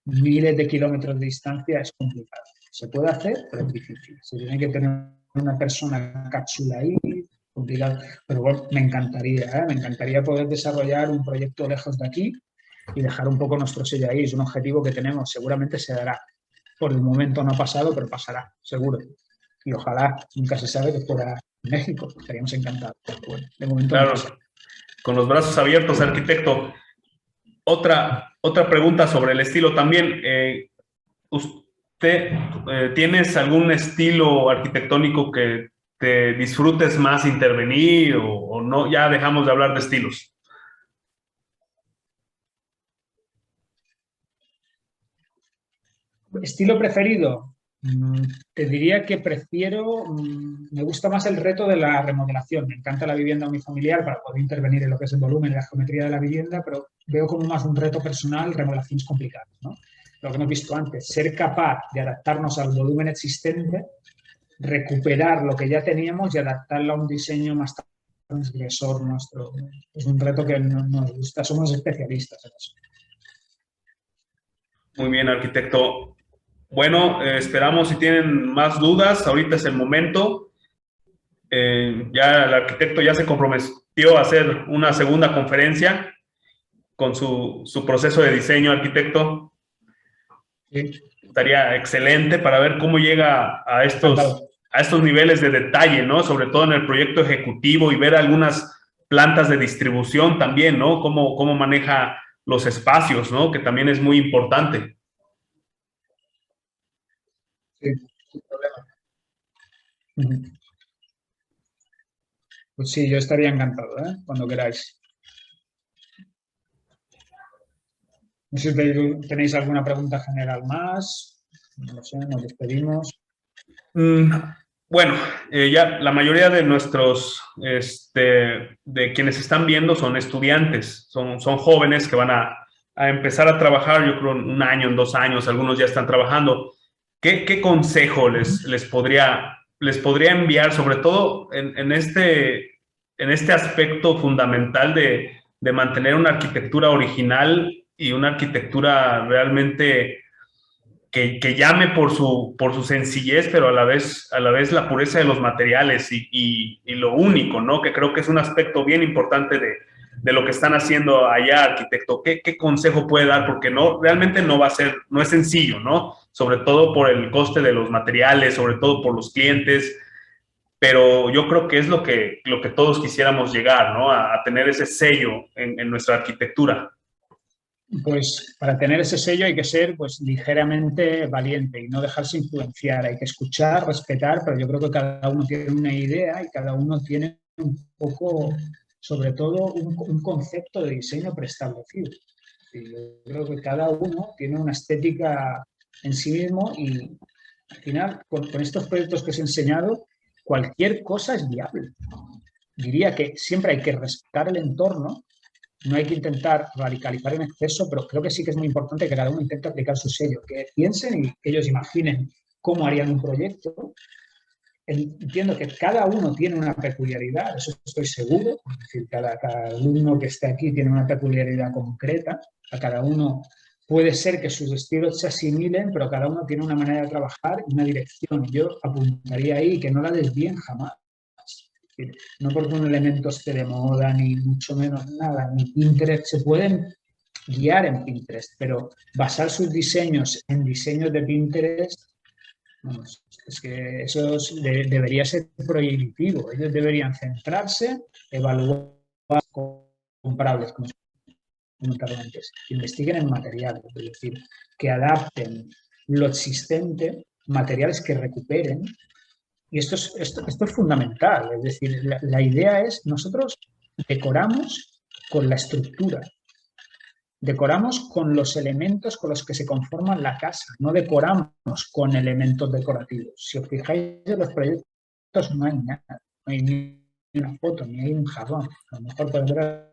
miles de kilómetros de distancia es complicado. Se puede hacer, pero es difícil. Se tiene que tener una persona cápsula ahí, complicado. Pero bueno, me encantaría poder desarrollar un proyecto lejos de aquí y dejar un poco nuestro sello ahí. Es un objetivo que tenemos, seguramente se dará. Por el momento no ha pasado, pero pasará, seguro. Y ojalá, nunca se sabe, que fuera México. Estaríamos encantados. Bueno, de momento claro, no pasa. Con los brazos abiertos, arquitecto. Otra pregunta sobre el estilo también. ¿Usted tienes algún estilo arquitectónico que te disfrutes más intervenir o no? Ya dejamos de hablar de estilos. ¿Estilo preferido? Te diría que me gusta más el reto de la remodelación. Me encanta la vivienda unifamiliar para poder intervenir en lo que es el volumen y la geometría de la vivienda, pero veo como más un reto personal remodelaciones complicadas, ¿no? lo que hemos visto antes, ser capaz de adaptarnos al volumen existente, recuperar lo que ya teníamos y adaptarlo a un diseño más transgresor nuestro. Es un reto que nos gusta, somos especialistas en eso. Muy bien, arquitecto. Bueno, esperamos si tienen más dudas, ahorita es el momento. Ya el arquitecto ya se comprometió a hacer una segunda conferencia con su proceso de diseño, arquitecto. Sí. Estaría excelente para ver cómo llega a estos niveles de detalle, ¿no? Sobre todo en el proyecto ejecutivo y ver algunas plantas de distribución también, ¿no? Cómo maneja los espacios, ¿no? Que también es muy importante. Sí, sin problema. Pues sí, yo estaría encantado, ¿eh? Cuando queráis. No sé si tenéis alguna pregunta general más. No lo sé, nos despedimos. Bueno, ya la mayoría de nuestros, de quienes están viendo son estudiantes, son jóvenes que van a empezar a trabajar, yo creo, en 1 año, en 2 años, algunos ya están trabajando. ¿Qué consejo les podría enviar, sobre todo en este aspecto fundamental de mantener una arquitectura original y una arquitectura realmente que llame por su sencillez, pero a la vez la pureza de los materiales y lo único, ¿no? Que creo que es un aspecto bien importante de lo que están haciendo allá, arquitecto. ¿Qué consejo puede dar? Porque realmente no es sencillo, ¿no? Sobre todo por el coste de los materiales, sobre todo por los clientes, pero yo creo que es lo que todos quisiéramos llegar, ¿no? A tener ese sello en nuestra arquitectura. Pues para tener ese sello hay que ser pues ligeramente valiente y no dejarse influenciar. Hay que escuchar, respetar, pero yo creo que cada uno tiene una idea y cada uno tiene un poco, sobre todo, un concepto de diseño preestablecido. Y yo creo que cada uno tiene una estética en sí mismo y al final, con estos proyectos que os he enseñado, cualquier cosa es viable. Diría que siempre hay que respetar el entorno. No hay que intentar radicalizar en exceso, pero creo que sí que es muy importante que cada uno intente aplicar su sello, que piensen y que ellos imaginen cómo harían un proyecto. Entiendo que cada uno tiene una peculiaridad, eso estoy seguro, es decir, cada alumno que esté aquí tiene una peculiaridad concreta, a cada uno puede ser que sus estilos se asimilen, pero cada uno tiene una manera de trabajar y una dirección. Yo apuntaría ahí que no la desvíen jamás. No porque un elemento esté de moda, ni mucho menos nada, ni Pinterest. Se pueden guiar en Pinterest, pero basar sus diseños en diseños de Pinterest, vamos, es que eso debería ser prohibitivo. Ellos deberían centrarse, evaluar comprables, como comentaron antes, investiguen en materiales, es decir, que adapten lo existente, materiales que recuperen. Y esto es fundamental, es decir, la idea es, nosotros decoramos con la estructura, decoramos con los elementos con los que se conforman la casa, no decoramos con elementos decorativos. Si os fijáis en los proyectos no hay nada, no hay ni una foto, ni hay un jarrón, a lo mejor podemos ver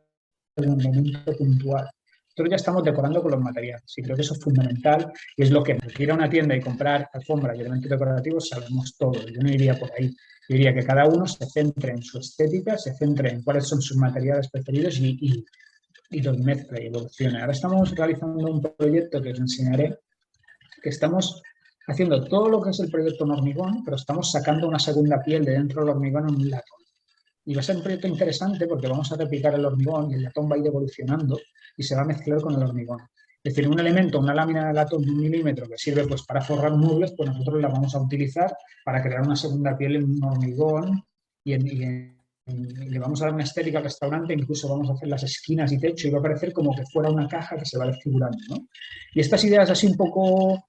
un elemento puntual. Nosotros ya estamos decorando con los materiales y creo que eso es fundamental y es lo que ir a una tienda y comprar alfombras y elementos decorativos sabemos todo. Yo no iría por ahí. Yo diría que cada uno se centre en su estética, se centre en cuáles son sus materiales preferidos y los mezcle y evolucione. Ahora estamos realizando un proyecto que os enseñaré, que estamos haciendo todo lo que es el proyecto en hormigón, pero estamos sacando una segunda piel de dentro del hormigón en un latón. Y va a ser un proyecto interesante porque vamos a replicar el hormigón y el latón va a ir evolucionando y se va a mezclar con el hormigón. Es decir, un elemento, una lámina de latón de 1 milímetro que sirve pues, para forrar muebles, pues nosotros la vamos a utilizar para crear una segunda piel en un hormigón y le vamos a dar una estética al restaurante, incluso vamos a hacer las esquinas y techo y va a parecer como que fuera una caja que se va desfigurando, ¿no? Y estas ideas así un poco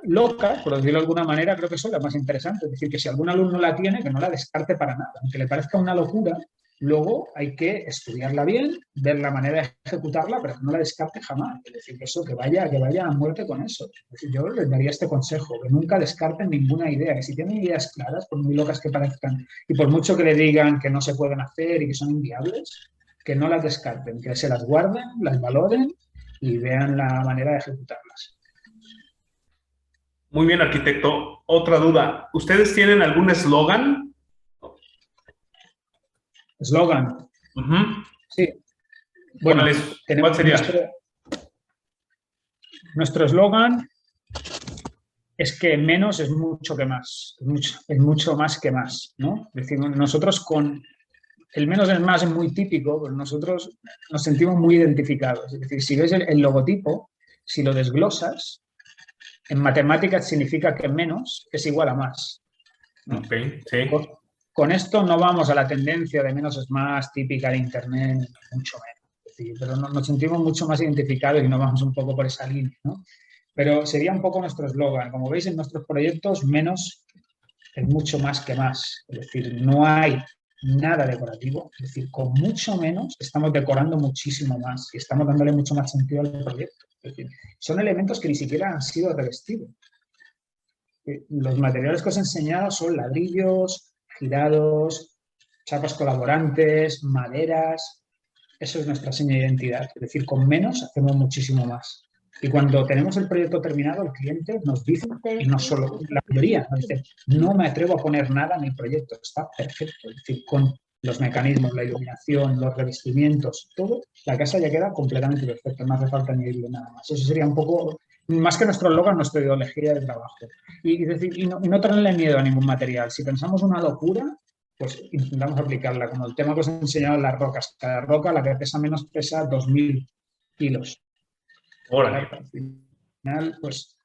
locas, por decirlo de alguna manera, creo que son las más interesantes. Es decir, que si algún alumno la tiene, que no la descarte para nada. Aunque le parezca una locura, luego hay que estudiarla bien, ver la manera de ejecutarla, pero que no la descarte jamás. Es decir, que eso, que vaya a muerte con eso. Es decir, yo les daría este consejo, que nunca descarten ninguna idea, que si tienen ideas claras, por muy locas que parezcan, y por mucho que le digan que no se pueden hacer y que son inviables, que no las descarten, que se las guarden, las valoren y vean la manera de ejecutarlas. Muy bien, arquitecto. Otra duda. ¿Ustedes tienen algún eslogan? Eslogan. Sí. Bueno, ¿Cuál sería? Nuestro eslogan es que menos es mucho que más. Es mucho más que más, ¿no? Es decir, nosotros con el menos es más es muy típico, pero nosotros nos sentimos muy identificados. Es decir, si ves el logotipo, si lo desglosas, en matemáticas significa que menos es igual a más, ¿no? Okay, sí. Con esto no vamos a la tendencia de menos es más típica de Internet, mucho menos. Es decir, pero nos sentimos mucho más identificados y nos vamos un poco por esa línea, ¿no? Pero sería un poco nuestro eslogan. Como veis, en nuestros proyectos, menos es mucho más que más. Es decir, no hay nada decorativo. Es decir, con mucho menos estamos decorando muchísimo más y estamos dándole mucho más sentido al proyecto. Es decir, son elementos que ni siquiera han sido revestidos. Los materiales que os he enseñado son ladrillos, girados, chapas colaborantes, maderas. Eso es nuestra seña de identidad. Es decir, con menos hacemos muchísimo más. Y cuando tenemos el proyecto terminado, el cliente nos dice, y no solo, la mayoría, nos dice, no me atrevo a poner nada en el proyecto, está perfecto. Es decir, con los mecanismos, la iluminación, los revestimientos, todo, la casa ya queda completamente perfecta, no hace falta añadirle nada más. Eso sería un poco, más que nuestro eslogan, nuestra ideología de trabajo. Y no tenerle miedo a ningún material. Si pensamos una locura, pues intentamos aplicarla, como el tema que os he enseñado en las rocas. Cada roca, la que pesa menos, pesa 2.000 kilos. Órale. Al final, pues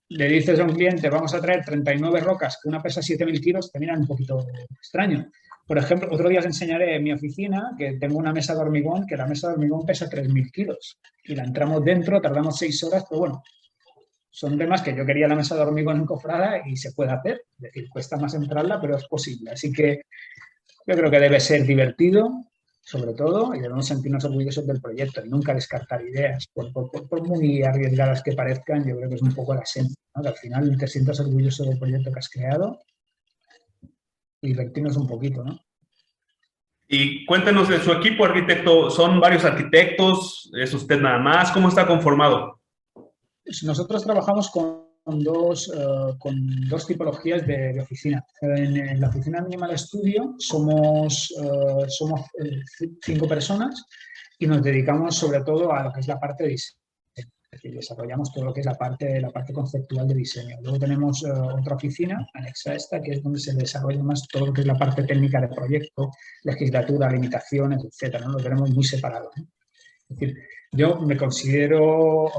le dices a un cliente, vamos a traer 39 rocas, que una pesa 7.000 kilos, te miran un poquito extraño. Por ejemplo, otro día os enseñaré en mi oficina que tengo una mesa de hormigón, que la mesa de hormigón pesa 3.000 kilos. Y la entramos dentro, tardamos 6 horas, pero bueno, son temas que yo quería la mesa de hormigón encofrada y se puede hacer. Es decir, cuesta más entrarla, pero es posible. Así que yo creo que debe ser divertido, sobre todo, y debemos sentirnos orgullosos del proyecto y nunca descartar ideas, por muy arriesgadas que parezcan. Yo creo que es un poco la esencia, ¿no? Que al final te sientas orgulloso del proyecto que has creado y divertirnos un poquito, ¿no? Y cuéntenos de su equipo, arquitecto. ¿Son varios arquitectos? ¿Es usted nada más? ¿Cómo está conformado? Pues nosotros trabajamos con dos tipologías de oficina. En la oficina Minimal Studio somos 5 personas y nos dedicamos sobre todo a lo que es la parte de diseño. Es decir, desarrollamos todo lo que es la parte conceptual de diseño. Luego tenemos otra oficina anexa a esta, que es donde se desarrolla más todo lo que es la parte técnica de proyecto, legislatura, limitaciones, etcétera, ¿no? Lo tenemos muy separado, ¿no? Es decir, yo me considero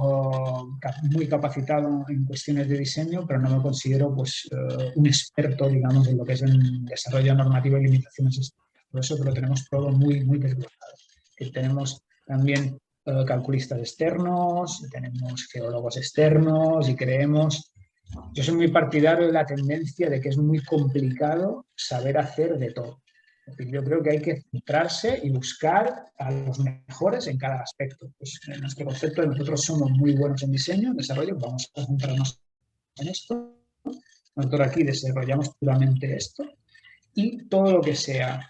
muy capacitado en cuestiones de diseño, pero no me considero pues, un experto, digamos, en lo que es el desarrollo normativo y limitaciones. Por eso que lo tenemos todo muy, muy desglosado. Tenemos también calculistas externos, tenemos geólogos externos y creemos... Yo soy muy partidario de la tendencia de que es muy complicado saber hacer de todo. Yo creo que hay que centrarse y buscar a los mejores en cada aspecto. Pues en nuestro concepto, nosotros somos muy buenos en diseño, en desarrollo, vamos a centrarnos en esto. Nosotros aquí desarrollamos puramente esto y todo lo que sea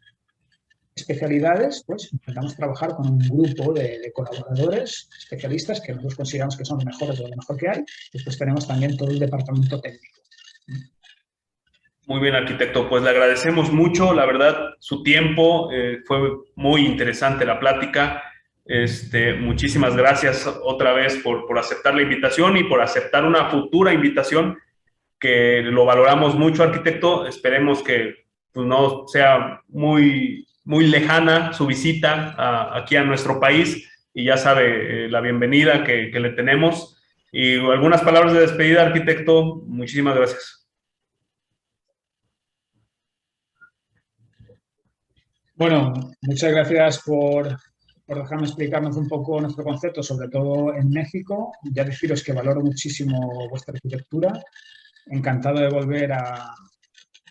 especialidades, pues intentamos trabajar con un grupo de colaboradores, especialistas, que nosotros consideramos que son los mejores de lo mejor que hay. Después tenemos también todo el departamento técnico. Muy bien, arquitecto. Pues le agradecemos mucho, la verdad, su tiempo. Fue muy interesante la plática. Muchísimas gracias otra vez por aceptar la invitación y por aceptar una futura invitación, que lo valoramos mucho, arquitecto. Esperemos que pues, no sea muy lejana su visita aquí a nuestro país, y ya sabe la bienvenida que le tenemos. Y algunas palabras de despedida, arquitecto. Muchísimas gracias. Bueno, muchas gracias por dejarme explicarnos un poco nuestro concepto, sobre todo en México. Ya deciros que valoro muchísimo vuestra arquitectura. Encantado de volver a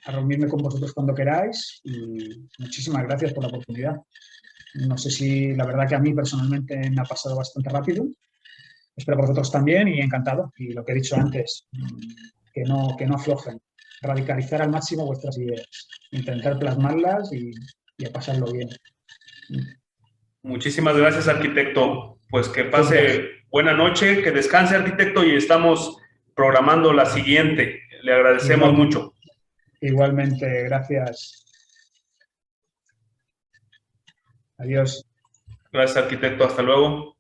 reunirme con vosotros cuando queráis y muchísimas gracias por la oportunidad. No sé si, la verdad que a mí personalmente me ha pasado bastante rápido. Espero que vosotros también y encantado. Y lo que he dicho antes, que no aflojen. Radicalizar al máximo vuestras ideas. Intentar plasmarlas y a pasarlo bien. Muchísimas gracias, arquitecto. Pues que pase buena noche, que descanse, arquitecto, y estamos programando la siguiente. Le agradecemos mucho. Igualmente, gracias. Adiós. Gracias, arquitecto. Hasta luego.